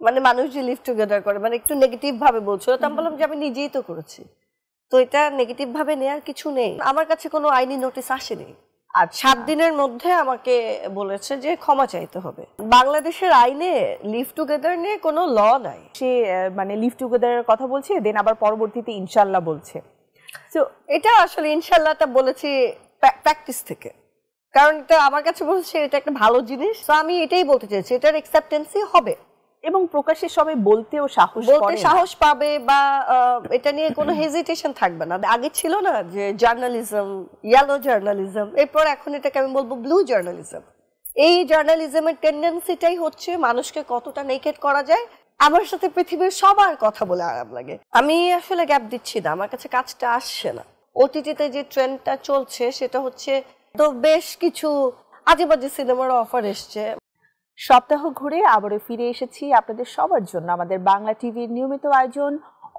মানে মানুষ যে লিভ টুগেদার করে মানে একটু নেগেটিভ ভাবে বলছিল, তো আমি বললাম যে আমি নিজেই তো করেছি, তো এটা নেগেটিভ ভাবে নেওয়ার কিছু নেই। আমার কাছে কোনো আইনি নোটিশ আসেনি। আর 7 দিনের মধ্যে আমাকে বলেছে যে ক্ষমা চাইতে হবে। বাংলাদেশের আইনে লিভ টুগেদার নিয়ে কোনো ল নাই। সে মানে লিভ টুগেদারের কথা বলছে, দেন আবার পরবর্তীতে ইনশাল্লাহ বলছে। তো এটা আসলে ইনশাল্লাহটা বলেছি প্র্যাকটিস থেকে, কারণ এটা আমার কাছে বলছে এটা একটা ভালো জিনিস, তো আমি এটাই বলতে চাইছি এটার অ্যাকসেপ্টেন্সই হবে এবং প্রকাশ্যে সবাই বলতেও সাহস পাবে বা এটা নিয়ে কোনো হেজিটেশন থাকবে না। আগে ছিল না যে জার্নালিজম, ইয়েলো জার্নালিজম, এরপর এখন এটাকে আমি বলবো ব্লু জার্নালিজম। এই জার্নালিজমের টেন্ডেন্সিটাই হচ্ছে মানুষকে কতটা নেকেড করা যায়। আমার সাথে পৃথিবীর সবার কথা বলে আরাম লাগে। আমি আসলে গ্যাপ দিচ্ছি না, আমার কাছে কাজটা আসছে না। ওটিটিতে যে ট্রেন্ডটা চলছে সেটা হচ্ছে তো বেশ কিছু আজে বাজে সিনেমার অফার এসছে। সপ্তাহ ঘুরে আবারও ফিরে এসেছি আপনাদের সবার জন্য আমাদের বাংলা টিভির নিয়মিত আয়োজন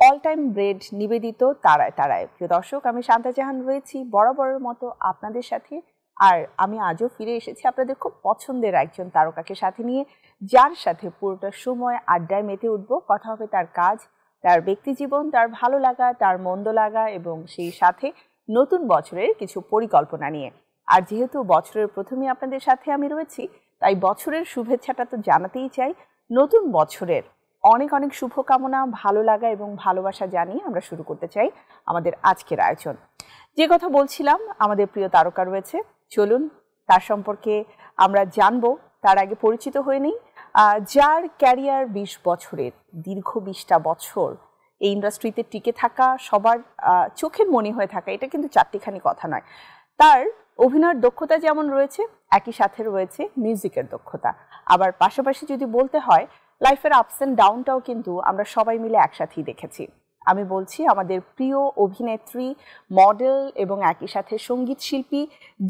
অল টাইম ব্রেড নিবেদিত তারায় তারায়। প্রিয় দর্শক, আমি শান্তা জাহান রয়েছি বরাবরের মতো আপনাদের সাথে। আর আমি আজও ফিরে এসেছি আপনাদের খুব পছন্দের একজন তারকাকে সাথে নিয়ে, যার সাথে পুরোটা সময় আড্ডায় মেতে উঠবো। কথা হবে তার কাজ, তার ব্যক্তিজীবন, তার ভালো লাগা, তার মন্দ লাগা এবং সেই সাথে নতুন বছরের কিছু পরিকল্পনা নিয়ে। আর যেহেতু বছরের প্রথমেই আপনাদের সাথে আমি রয়েছি, তাই বছরের শুভেচ্ছাটা তো জানাতেই চাই। নতুন বছরের অনেক অনেক শুভকামনা, ভালো লাগা এবং ভালোবাসা জানিয়ে আমরা শুরু করতে চাই আমাদের আজকের আয়োজন। যে কথা বলছিলাম, আমাদের প্রিয় তারকা রয়েছে, চলুন তার সম্পর্কে আমরা জানবো। তার আগে পরিচিত হয়ে নেই, যার ক্যারিয়ার 20 বছরের, দীর্ঘ 20টা বছর এই ইন্ডাস্ট্রিতে টিকে থাকা, সবার চোখের মনি হয়ে থাকা, এটা কিন্তু চারটিখানি কথা নয়। তার অভিনয়ের দক্ষতা যেমন রয়েছে, একই সাথে রয়েছে মিউজিকের দক্ষতা। আবার পাশাপাশি যদি বলতে হয়, লাইফের আপস অ্যান্ড ডাউনটাও কিন্তু আমরা সবাই মিলে একসাথেই দেখেছি। আমি বলছি আমাদের প্রিয় অভিনেত্রী, মডেল এবং একই সাথে সঙ্গীত শিল্পী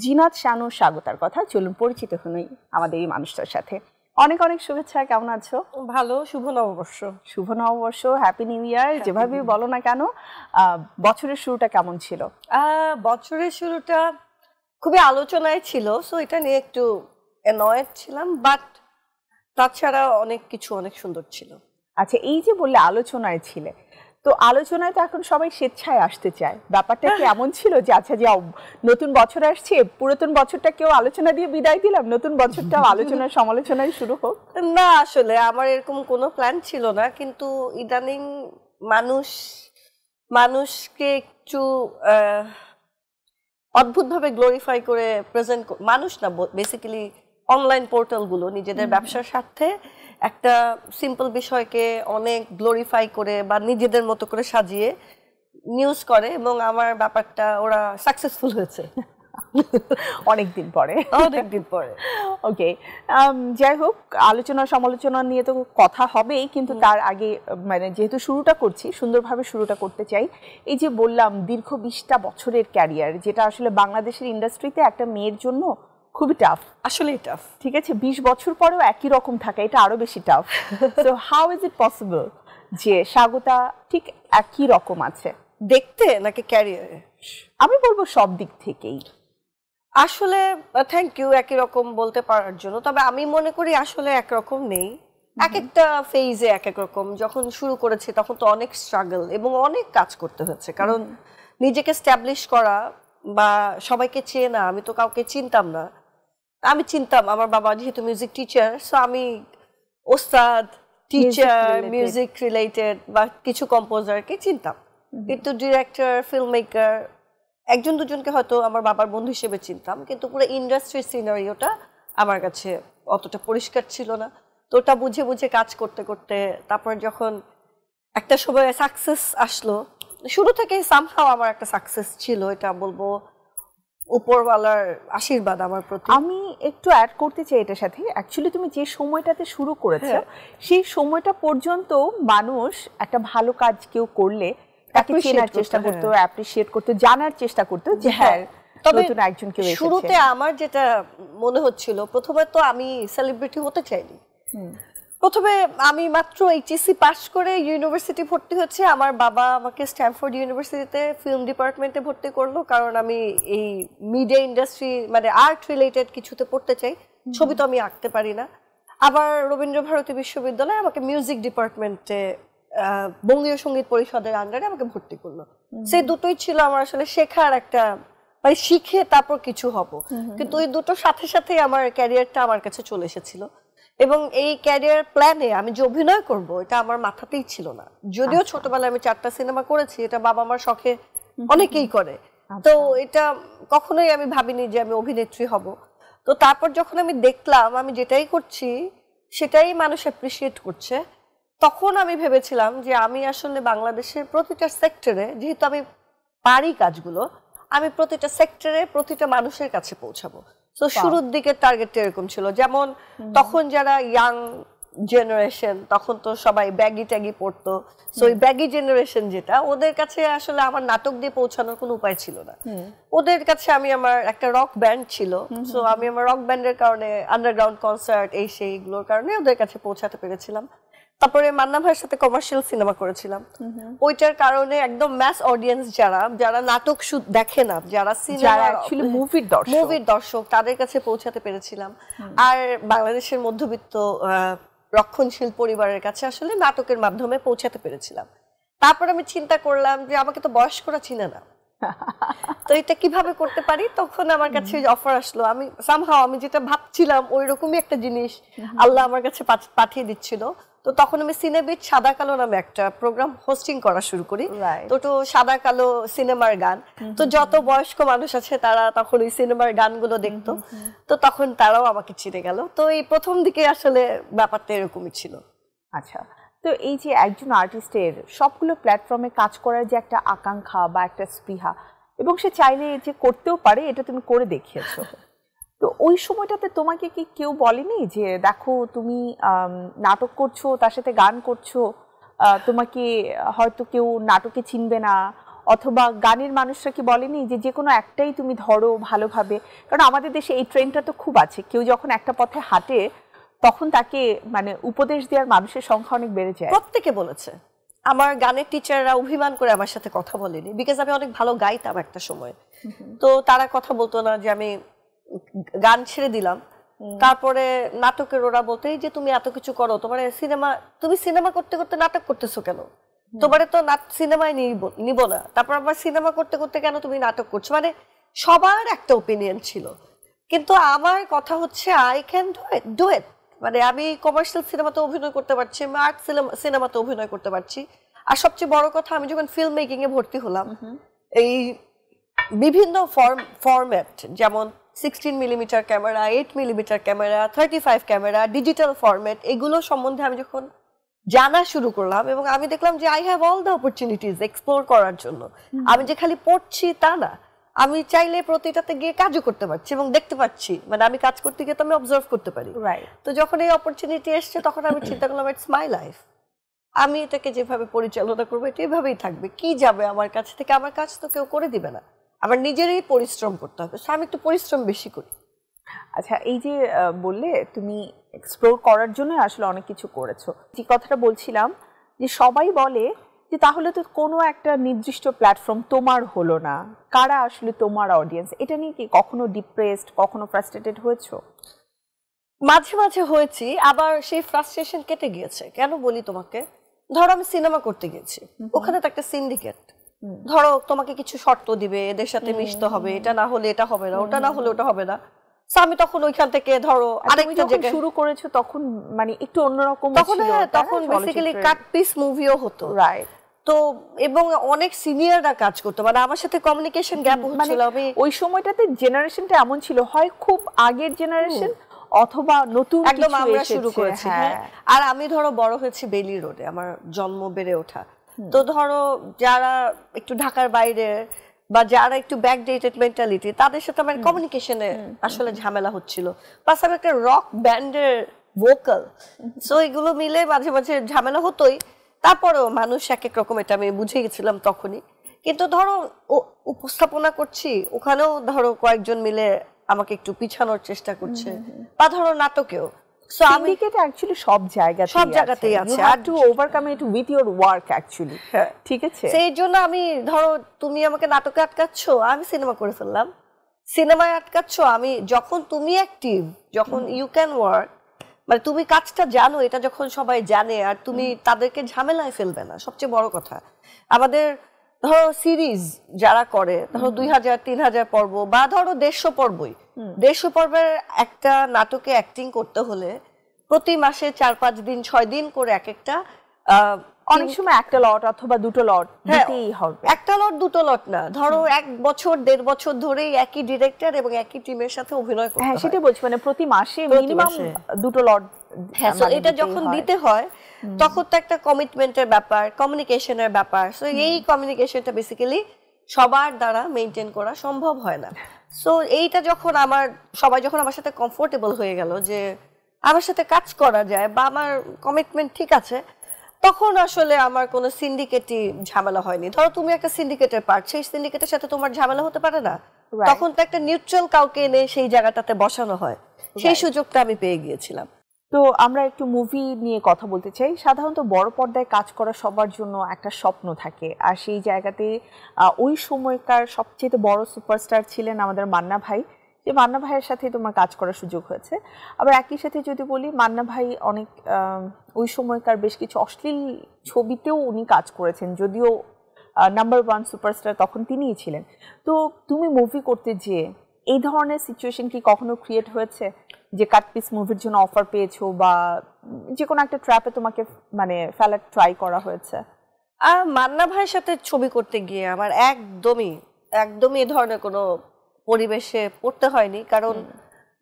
জিনাত শানু স্বাগতার কথা। চলুন পরিচিত হই আমাদের এই মানুষটার সাথে। অনেক অনেক শুভেচ্ছা, কেমন আছো? ভালো, শুভ নববর্ষ। শুভ নববর্ষ, হ্যাপি নিউ ইয়ার, যেভাবেই বলো না কেন। বছরের শুরুটা কেমন ছিল? বছরের শুরুটা খুবই আলোচনায় ছিল, সো এটা নিয়ে একটু অ্যানয়েড ছিলাম, বাট তাছাড়া অনেক কিছু অনেক সুন্দর ছিল। আচ্ছা, এই যে বললে আলোচনায় ছিলে, তো আলোচনায় তো এখন সবাই স্বেচ্ছায় আসতে চায়, ব্যাপারটা কি এমন ছিল যে আচ্ছা যাও নতুন বছর আসছে, পুরাতন বছরটা কেউ আলোচনা দিয়ে বিদায় দিলাম, নতুন বছরটাও আলোচনার সমালোচনায় শুরু হোক? না, আসলে আমার এরকম কোনো প্ল্যান ছিল না, কিন্তু ইদানিং মানুষকে একটু অদ্ভুতভাবে গ্লোরিফাই করে প্রেজেন্ট, মানুষ না বেসিক্যালি অনলাইন পোর্টালগুলো নিজেদের ব্যবসার স্বার্থে একটা সিম্পল বিষয়কে অনেক গ্লোরিফাই করে বা নিজেদের মতো করে সাজিয়ে নিউজ করে, এবং আমার ব্যাপারটা ওরা সাকসেসফুল হয়েছে অনেকদিন পরে। ওকে, যাই হোক, আলোচনা সমালোচনা নিয়ে তো কথা হবেই, কিন্তু তার আগে মানে যেহেতু শুরুটা করছি, সুন্দরভাবে শুরুটা করতে চাই। এই যে বললাম দীর্ঘ 20টা বছরের ক্যারিয়ার, যেটা আসলে বাংলাদেশের ইন্ডাস্ট্রিতে একটা মেয়ের জন্য খুবই টাফ। আসলেই টাফ, ঠিক আছে, 20 বছর পরেও একই রকম থাকা, এটা আরো বেশি tough. So how is it possible যে স্বাগতা ঠিক একই রকম আছে দেখতে, নাকি ক্যারিয়ারে? আমি বলবো সব দিক থেকেই। আসলে থ্যাংক ইউ একই রকম বলতে পারার জন্য, তবে আমি মনে করি আসলে একরকম নেই, এক একটা ফেজে এক এক রকম। যখন শুরু করেছি তখন তো অনেক স্ট্রাগল এবং অনেক কাজ করতে হয়েছে, কারণ নিজেকে স্ট্যাবলিশ করা বা সবাইকে চেনা, আমি তো কাউকে চিনতাম না। আমি চিনতাম আমার বাবা যেহেতু মিউজিক টিচার, সো আমি ওস্তাদ, টিচার, মিউজিক রিলেটেড বা কিছু কম্পোজারকে চিনতাম, কিন্তু ডিরেক্টর, ফিল্ম মেকার একজন দুজনকে হয়তো আমার বাবার বন্ধু হিসেবে চিনতাম, কিন্তু পুরো ইন্ডাস্ট্রির সিনারিওটা আমার কাছে অতটা পরিষ্কার ছিল না। তো ওটা বুঝে বুঝে কাজ করতে করতে তারপর যখন একটা সময় সাকসেস আসলো, শুরু থেকে সামহাও আমার একটা সাকসেস ছিল, এটা বলবো উপরওয়ালার আশীর্বাদ আমার প্রতি। আমি একটু অ্যাড করতে চাই এটার সাথে, অ্যাকচুয়ালি তুমি যে সময়টাতে শুরু করেছো সেই সময়টা পর্যন্ত মানুষ একটা ভালো কাজ কেউ করলে তাকে চেনার চেষ্টা করতো, অ্যাপ্রিশিয়েট করতো, জানার চেষ্টা করতো যে হ্যাঁ নতুন একজন কেউ এসেছে। শুরুতে আমার যেটা মনে হচ্ছিল, প্রথমে তো আমি সেলিব্রিটি হতে চাইনি। প্রথমে আমি মাত্র এইচএসসি পাস করে ইউনিভার্সিটি ভর্তি হচ্ছে, আমার বাবা আমাকে স্ট্যানফোর্ড ইউনিভার্সিটিতে ফিল্ম ডিপার্টমেন্টে ভর্তি করলো, কারণ আমি এই মিডিয়া ইন্ডাস্ট্রি মানে আর্ট রিলেটেড কিছুতে পড়তে চাই। ছবি তো আমি আঁকতে পারি না। আবার রবীন্দ্রভারতী বিশ্ববিদ্যালয়ে আমাকে মিউজিক ডিপার্টমেন্টে বঙ্গীয় সঙ্গীত পরিষদের আন্ডারে আমাকে ভর্তি করলো। সেই দুটোই ছিল আমার আসলে শেখার একটা, মানে শিখে তারপর কিছু হব। কিন্তু ওই দুটোর সাথে সাথে আমার ক্যারিয়ারটা আমার কাছে চলে এসেছিল, এবং এই ক্যারিয়ার প্ল্যানে আমি যে অভিনয় করব এটা আমার মাথাতেই ছিল না। যদিও ছোটবেলায় আমি 4টা সিনেমা করেছি, এটা বাবা আমার শখে অনেকেই করে, তো এটা কখনোই আমি ভাবিনি যে আমি অভিনেত্রী হব। তো তারপর যখন আমি দেখলাম আমি যেটাই করছি সেটাই মানুষ অ্যাপ্রিসিয়েট করছে, তখন আমি ভেবেছিলাম যে আমি আসলে বাংলাদেশের প্রতিটা সেক্টরে, যেহেতু আমি পারি কাজগুলো, আমি প্রতিটা সেক্টরে প্রতিটা মানুষের কাছে পৌঁছাবো। তো শুরুর দিকে টার্গেটটা এরকম ছিল, যেমন তখন যারা ইয়াং জেনারেশন, তখন তো সবাই ব্যাগি ট্যাগি পড়তো, সো ওই ব্যাগি জেনারেশন যেটা, ওদের কাছে আসলে আমার নাটক দিয়ে পৌঁছানোর কোনো উপায় ছিল না। ওদের কাছে আমি, আমার একটা রক ব্যান্ড ছিল, সো আমি আমার রক ব্যান্ডের কারণে আন্ডারগ্রাউন্ড কনসার্ট এই সেইগুলোর কারণে ওদের কাছে পৌঁছাতে পেরেছিলাম। তারপরে মান্না ভাইয়ের সাথে কমার্শিয়াল সিনেমা করেছিলাম, ওইটার কারণে একদম ম্যাস অডিয়েন্স যারা নাটক দেখে না, যারা মুভির দর্শক, তাদের কাছে পৌঁছাতে পেরেছিলাম। আর বাংলাদেশের মধ্যবিত্ত রক্ষণশীল পরিবারের কাছে আসলে নাটকের মাধ্যমে পৌঁছাতে পেরেছিলাম। তারপর আমি চিন্তা করলাম যে আমাকে তো বয়স্করা চিনে না, তো এটা কিভাবে করতে পারি। তখন আমার কাছে অফার আসলো, আমি সামহাও আমি যেটা ভাবছিলাম ওই রকমই একটা জিনিস আল্লাহ আমার কাছে পাঠিয়ে দিচ্ছিল। তো তখন আমি সিনেবিট সাদা কালো নামে একটা প্রোগ্রাম হোস্টিং করা শুরু করি। তো সাদা কালো সিনেমার গান, তো যত বয়স্ক মানুষ আছে তারা তখন ওই সিনেমার গানগুলো দেখতো, তো তখন তারাও আমাকে চিনে গেল। তো এই প্রথম দিকে আসলে ব্যাপারটা এরকমই ছিল। আচ্ছা, তো এই যে একজন আর্টিস্টের সবগুলো প্ল্যাটফর্মে কাজ করার যে একটা আকাঙ্ক্ষা বা একটা স্পৃহা, এবং সে চাইলে যে করতেও পারে, এটা তুমি করে দেখিয়েছো। তো ওই সময়টাতে তোমাকে কি কেউ বলেনি যে দেখো তুমি নাটক করছো, তার সাথে গান করছো, তোমাকে হয়তো কেউ নাটকে চিনবে না, অথবা গানের মানুষরা কি বলেনি যে যে কোনো একটাই তুমি ধরো ভালোভাবে? কারণ আমাদের দেশে এই ট্রেন্ডটা তো খুব আছে, কেউ যখন একটা পথে হাঁটে তখন তাকে মানে উপদেশ দেওয়ার মানুষের সংখ্যা অনেক বেড়ে যায়। প্রত্যেকে বলেছে, আমার গানের টিচাররা অভিমান করে আমার সাথে কথা বলেনি, বিকজ আমি অনেক ভালো গাইতাম একটা সময়। তো তারা কথা বলতো না যে আমি গান ছেড়ে দিলাম। তারপরে নাটকের ওরা বলতে যে তুমি এত কিছু করো, তুমি সিনেমা করতে করতে নাটক করতেছো কেন, তোমারে তো সিনেমায় নিব না, তারপর আবার সিনেমা করতে করতে কেন তুমি নাটক করছো, মানে সবার একটা ওপিনিয়ন ছিল। কিন্তু আমার কথা হচ্ছে আই ক্যান ডু ইট, মানে আমি কমার্শিয়াল সিনেমাতে অভিনয় করতে পারছি, আমি আর্ট সিনেমাতে অভিনয় করতে পারছি। আর সবচেয়ে বড় কথা, আমি যখন ফিল্ম মেকিং এ ভর্তি হলাম, এই বিভিন্ন ফরম্যাট, যেমন 16mm camera, 8mm camera, 35 camera, digital format, এগুলো সম্বন্ধে আমি যখন জানা শুরু করলাম, এবং আমি দেখলাম যে I have all the opportunities explore করার জন্য। আমি যে খালি পড়ছি তা না, আমি চাইলে প্রতিটাতে গিয়ে কাজও করতে পারছি এবং দেখতে পাচ্ছি, মানে আমি কাজ করতে গিয়ে তো আমি অবজার্ভ করতে পারি। তো যখন এই অপরচুনিটি এসছে তখন আমি চিন্তা করলাম ইটস মাই লাইফ, আমি এটাকে যেভাবে পরিচালনা করবো এটা এভাবেই থাকবে, কি যাবে আমার কাছ থেকে, আমার কাজ তো কেউ করে দিবে না, আমার নিজেরই পরিশ্রম করতে হবে, আমি একটু পরিশ্রম বেশি করি। আচ্ছা, এই যে বললে তুমি এক্সপ্লোর করার জন্য আসলে অনেক কিছু করেছো, যে কথাটা বলছিলাম যে সবাই বলে যে তাহলে তো কোনো একটা নির্দিষ্ট প্ল্যাটফর্ম তোমার হলো না, কারা আসলে তোমার অডিয়েন্স? এটা নিয়ে কি কখনো ডিপ্রেসড, কখনো ফ্রাস্ট্রেটেড হয়েছো? মাঝে মাঝে হয়েছি, আবার সেই ফ্রাস্ট্রেশন কেটে গিয়েছে। কেন বলি তোমাকে, ধরো আমি সিনেমা করতে গেছি, ওখানে তো একটা সিন্ডিকেট, ধরো তোমাকে কিছু শর্ত দিবে, এদের সাথে মিশতে হবে, এটা না হলে এটা হবে না, ওটা না হলে ওটা হবে না। আমি তখন ওইখান থেকে ধরো আরেকটা জায়গায় শুরু করেছো, তখন মানে একটু অন্যরকম তখন, তখন বেসিক্যালি কাট পিস মুভিও হতো, রাইট? তো এবং অনেক সিনিয়ররা কাজ করতো, মানে আমার সাথে কমিউনিকেশন গ্যাপ হচ্ছিল। আমি ওই সময়টাতে জেনারেশনটা এমন ছিল, হয় খুব আগের জেনারেশন অথবা নতুন একদম আমরা শুরু করেছি। আর আমি ধরো বড় হয়েছি বেলি রোডে, আমার জন্ম বেড়ে ওঠা, তো ধরো যারা একটু ঢাকার বাইরে বা যারা একটু ব্যাকডেটেড মেন্টালিটি, তাদের সাথে আমার কমিউনিকেশনে আসলে ঝামেলা হচ্ছিল। প্লাস আমি একটা রক ব্যান্ডের ভোকাল, সো এগুলো মিলে মাঝে মাঝে ঝামেলা হতোই। তারপরেও মানুষ এক এক রকম, এটা আমি বুঝে গেছিলাম তখনই। কিন্তু ধরো উপস্থাপনা করছি, ওখানেও ধরো কয়েকজন মিলে আমাকে একটু পিছানোর চেষ্টা করছে, বা ধরো নাটকেও। সো আমি এটা অ্যাকচুয়ালি সব জায়গাতেই আছে, আর to overcome it with your work actually, ঠিক আছে? সেই জন্য আমি ধরো তুমি আমাকে নাটকে আটকাচ্ছো, আমি সিনেমা করে ফেললাম। সিনেমায় আটকাচ্ছো, আমি যখন তুমি অ্যাক্টিভ, যখন ইউ ক্যান ওয়ার্ক, মানে তুমি কাজটা জানো, এটা যখন সবাই জানে আর তুমি তাদেরকে ঝামেলায় ফেলবে না, সবচেয়ে বড় কথা। আমাদের ধরো সিরিজ যারা করে, ধরো 2000-3000 পর্ব বা ধরো 150 পর্বই, 150 পর্বের একটা নাটকে অ্যাক্টিং করতে হলে প্রতি মাসে 4-5 দিন 6 দিন করে এক একটা অনেক সময় একটা লট অথবা দুটো লট দিতেই হবে। একটা লট দুটো লট না, ধরো 1 বছর 1.5 বছর ধরেই একই ডিরেক্টর এবং একই টিমের সাথে অভিনয় করতে হয়। হ্যাঁ, সেটাই বলছি, মানে প্রতি মাসে মিনিমাম দুটো লট। হ্যাঁ, এটা যখন দিতে হয় তখন তো একটা কমিটমেন্টের ব্যাপার, কমিউনিকেশনের ব্যাপার। সো এই কমিউনিকেশনটা বেসিক্যালি সবার দ্বারা মেনটেন করা সম্ভব হয় না। সো এইটা যখন সবাই যখন আমার সাথে কমফোর্টেবল হয়ে গেল যে আমার সাথে কাজ করা যায় বা আমার কমিটমেন্ট ঠিক আছে, তখন আসলে আমার কোনো সিন্ডিকেটই ঝামেলা হয়নি। ধরো তুমি একটা সিন্ডিকেটের পার্ট, সেই সিন্ডিকেটের সাথে তোমার ঝামেলা হতে পারে না, তখন তো একটা নিউট্রাল কাউকে এনে সেই জায়গাটাতে বসানো হয়। সেই সুযোগটা আমি পেয়ে গিয়েছিলাম। তো আমরা একটু মুভি নিয়ে কথা বলতে চাই। সাধারণত বড় পর্দায় কাজ করা সবার জন্য একটা স্বপ্ন থাকে, আর সেই জায়গাতে ওই সময়কার সবচেয়ে বড় সুপারস্টার ছিলেন আমাদের মান্না ভাই, যে মান্না ভাইয়ের সাথে তোমার কাজ করার সুযোগ হয়েছে। আবার একই সাথে যদি বলি, মান্না ভাই অনেক ওই সময়কার বেশ কিছু অশ্লীল ছবিতেও উনি কাজ করেছেন, যদিও নাম্বার 1 সুপারস্টার তখন তিনিই ছিলেন। তো তুমি মুভি করতে যেয়ে এই ধরনের সিচুয়েশন কি কখনো ক্রিয়েট হয়েছে যে কাটপিস মুভির জন্য অফার পেয়েছো বা যে কোনো একটা ট্র্যাপে তোমাকে মানে ফেলার ট্রাই করা হয়েছে? মান্না ভাইয়ের সাথে ছবি করতে গিয়ে আমার একদমই এই ধরনের কোনো পরিবেশে পড়তে হয়নি, কারণ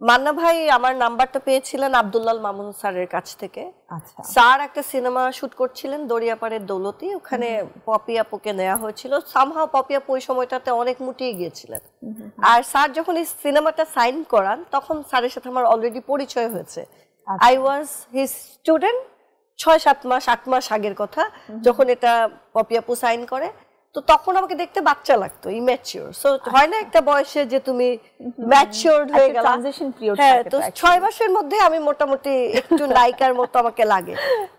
মান্না ভাই আমার নাম্বারটা পেয়েছিলেন আব্দুল্লাহ মামুন স্যারের কাছ থেকে। আচ্ছা, স্যার একটা সিনেমা শুট করছিলেন দরিয়াপাড়ের দৌলতি, ওখানে পপি আপুকে নেওয়া হয়েছিল। সামহাও পপি আপু ওই সময়টাতে অনেক মুটিয়ে গিয়েছিলেন। আর স্যার যখন এই সিনেমাটা সাইন করান তখন স্যারের সাথে আমার অলরেডি পরিচয় হয়েছে। I was his student. 6-7 মাস 8 মাস আগের কথা, যখন এটা পপি আপু সাইন করে, তো তখন আমাকে দেখতে বাচ্চা লাগতো, ইম্যাচিওর। সো হয় না একটা বয়সে যে তুমি ম্যাচিওরড হয়ে গেল, ট্রানজিশন পিরিয়ড। হ্যাঁ, তো 6 মাসের মধ্যে আমি মোটামুটি একটু নায়িকার মতো আমাকে লাগে।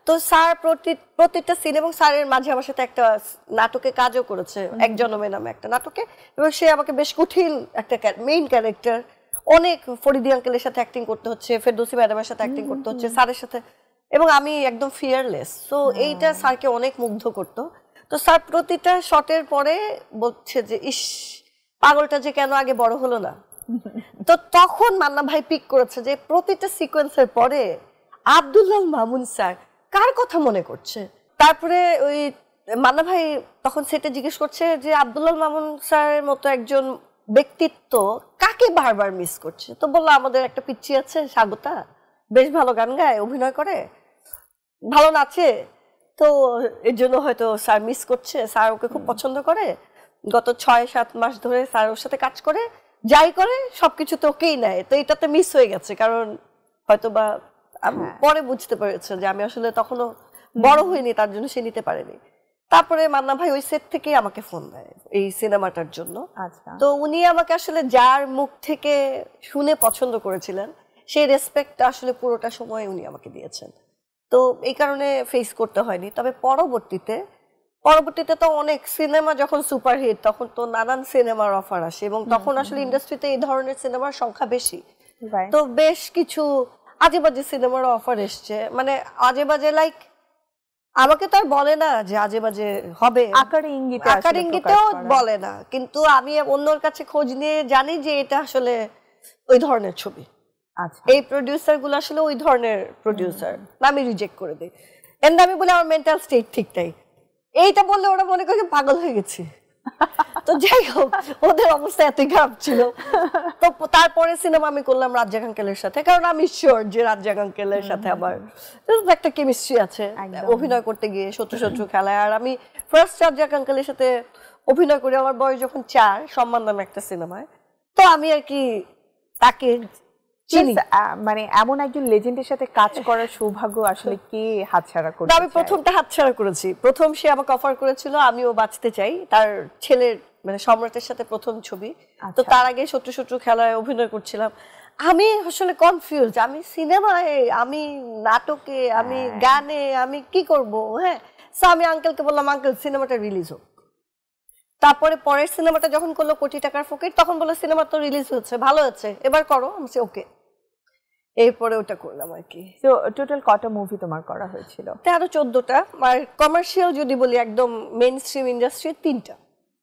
তো স্যার প্রতিটা সিন, এবং স্যারের মাঝে আমার সাথে একটা নাটকে কাজও করেছে, এক জনমে নামে একটা নাটকে, এবং সে আমাকে বেশ কঠিন একটা মেইন ক্যারেক্টার, অনেক ফরিদি আঙ্কেলের সাথে অ্যাক্টিং করতে হচ্ছে, ফেরদৌসী ম্যাডামের সাথে অ্যাক্টিং করতে হচ্ছে, স্যারের সাথে, এবং আমি একদম ফিয়ারলেস। সো এইটা স্যারকে অনেক মুগ্ধ করতো। তো স্যার প্রতিটা শটের পরে বলছে যে ইস, পাগলটা যে কেন আগে বড় হলো না। তো তখন মান্না ভাই পিক করেছে যে প্রতিটা সিকোয়েন্সের পরে আব্দুল্লাহ মামুন স্যার কার কথা মনে করছে। তারপরে ওই মান্না ভাই তখন সেটে জিজ্ঞেস করছে যে আব্দুল্লাহ মামুন স্যারের মতো একজন ব্যক্তিত্ব কাকে বারবার মিস করছে। তো বললো আমাদের একটা পিচ্চি আছে স্বাগতা, বেশ ভালো গান গায়, অভিনয় করে, ভালো নাচে, তো এর জন্য হয়তো স্যার মিস করছে। স্যার ওকে খুব পছন্দ করে, গত 6-7 মাস ধরে স্যার ওর সাথে কাজ করে, যাই করে সবকিছুতে ওকেই নেয়। তো এটাতে মিস হয়ে গেছে, কারণ হয়তো বা পরে বুঝতে পেরেছে যে আমি আসলে তখনো বড় হইনি, তার জন্য সে নিতে পারেনি। তারপরে মান্না ভাই ওই সেট থেকেই আমাকে ফোন দেয় এই সিনেমাটার জন্য। তো উনি আমাকে আসলে যার মুখ থেকে শুনে পছন্দ করেছিলেন, সেই রেসপেক্টটা আসলে পুরোটা সময় উনি আমাকে দিয়েছেন। তো এই কারণে ফেস করতে হয়নি। তবে পরবর্তীতে তো অনেক সিনেমা যখন সুপারহিট, তখন তো নানান সিনেমার অফার আসে, এবং তখন আসলে ইন্ডাস্ট্রিতে এই ধরনের সিনেমার সংখ্যা বেশি। তো বেশ কিছু আজে বাজে সিনেমার অফার এসছে, মানে আজে বাজে লাইক আমাকে তো আর বলে না যে আজে বাজে হবে, আকার ইঙ্গিতেও বলে না, কিন্তু আমি অন্যর কাছে খোঁজ নিয়ে জানি যে এটা আসলে ওই ধরনের ছবি, এই প্রোডিউসার গুলো আসলে ওই ধরনের প্রোডিউসার, আমি রিজেক্ট করে দিই। এন্ড আমি বলি আমার মেন্টাল স্টেট ঠিক নাই, এইটা বললে ওরা মনে করে পাগল হয়ে গেছি। তো যাই হোক, ওদের অবস্থা এতই খারাপ ছিল। তো তারপরে সিনেমা আমি করলাম রাজ্জাক আঙ্কেলের সাথে, কারণ আমি শিওর যে রাজ্জাক আঙ্কেলের সাথে আমার একটা কেমিস্ট্রি আছে অভিনয় করতে গিয়ে, শত্রু খেলায়। আর আমি ফার্স্ট রাজ্জাক আঙ্কেলের সাথে অভিনয় করি আমার বয়স যখন 4, সম্মান নামে একটা সিনেমায়। তো আমি আর কি তাকে মানে এমন একজন লেজেন্ডের সাথে কাজ করার সৌভাগ্য আসলে কে হাতছাড়া করতে চায়? আমি প্রথমটা হাতছাড়া করেছি। প্রথম সে আমাকে অফার করেছিল আমিও বাঁচতে চাই, তার ছেলের মানে সম্রাটের সাথে প্রথম ছবি। তো তার আগে শত্রু খেলায় অভিনয় করছিলাম। আমি আসলে কনফিউজ, আমি সিনেমায়, আমি নাটকে, আমি গানে, আমি কি করব। হ্যাঁ, সো আমি আঙ্কেলকে বললাম আঙ্কেল সিনেমাটা রিলিজ হোক। তারপরে পরের সিনেমাটা যখন করলো কোটি টাকার ফকির, তখন বললো সিনেমা তো রিলিজ হচ্ছে, ভালো হচ্ছে, এবার করো। আমি ওকে। এরপরে ওটা করলাম আর কি। তো টোটাল কটা মুভি তোমার করা হয়েছিল? 13-14টা। আর কমার্শিয়াল যদি বলি একদম মেইন স্ট্রিম ইন্ডাস্ট্রি 3টা।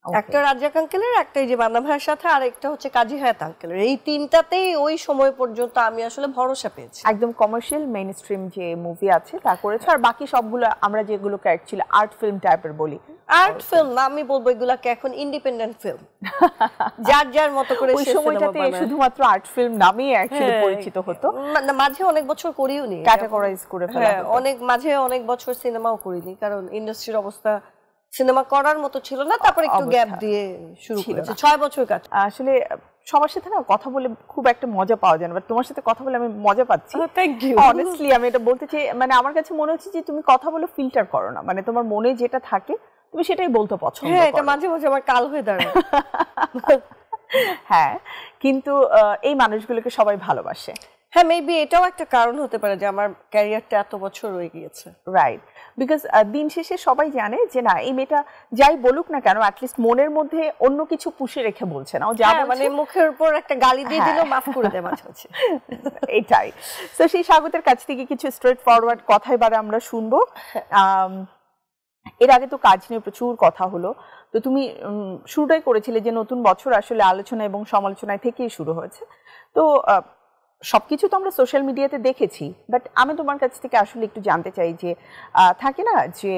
একটা রাজ্জাক আঙ্কেলের, একটা এই যে বান্না ভাইয়ের সাথে, আর একটা হচ্ছে কাজী হায়াত আঙ্কেলের। এই 3টাতেই ওই সময় পর্যন্ত আমি আসলে ভরসা পেয়েছি। একদম কমার্শিয়াল মেইন স্ট্রিম যে মুভি আছে তা করেছো, আর বাকি সবগুলো আমরা যেগুলোকে অ্যাকচুয়ালি আর্ট ফিল্ম টাইপের বলি। আর্ট ফিল্ম না, আমি বলবো এগুলাকে এখন ইন্ডিপেন্ডেন্ট ফিল্ম। যার যার মতো করে ওই সময়টাতে শুধুমাত্র আর্ট ফিল্ম নামেই অ্যাকচুয়ালি পরিচিত হতো। মাঝে অনেক বছর করিও নি, ক্যাটাগরাইজ করে ফেলা হতো। অনেক মাঝে অনেক বছর সিনেমাও করিনি, কারণ ইন্ডাস্ট্রির অবস্থা সিনেমা করার মতো ছিল না। তারপর একটু গ্যাপ দিয়ে শুরু করেছি, 6 বছর কাজ। আসলে সবার সাথে না কথা বলে খুব একটা মজা পাওয়া যায় না, বাট তোমার সাথে কথা বলে আমি মজা পাচ্ছি। Thank you. অনেস্টলি আমি এটা বলতে চাই, মানে আমার কাছে মনে হচ্ছে যে তুমি কথা বলে ফিল্টার করো না, মানে তোমার মনে যেটা থাকে তুমি সেটাই বলতে পছন্দ করো। হ্যাঁ, এটা মাঝে মাঝে আমার কাল হয়ে দাঁড়ায়। হ্যাঁ, কিন্তু এই মানুষগুলোকে সবাই ভালোবাসে। হ্যাঁ, মেবি এটাও একটা কারণ হতে পারে যে আমার ক্যারিয়ারটা এত বছর রয়ে গিয়েছে। রাইট, বিকজ দিন শেষে সবাই জানে যে না, এই মেয়েটা যাই বলুক না কেন অ্যাটলিস্ট মনের মধ্যে অন্য কিছু পুষে রেখে বলছে না। ও যা মানে মুখের উপর একটা গালি দিয়ে দিলেও মাফ করে দেয় মাঝে মাঝে। এটাই। তো সেই স্বাগতের কাছ থেকে কিছু স্ট্রেট ফরওয়ার্ড কথা এবারে আমরা শুনবো। এর আগে তো কাজ নিয়ে প্রচুর কথা হলো, তো তুমি শুরুটাই করেছিলে যে নতুন বছর আসলে আলোচনা এবং সমালোচনায় থেকেই শুরু হয়েছে। তো সবকিছু তো আমরা সোশ্যাল মিডিয়াতে দেখেছি, বাট আমি তোমার কাছ থেকে আসলে একটু জানতে চাই যে থাকে না যে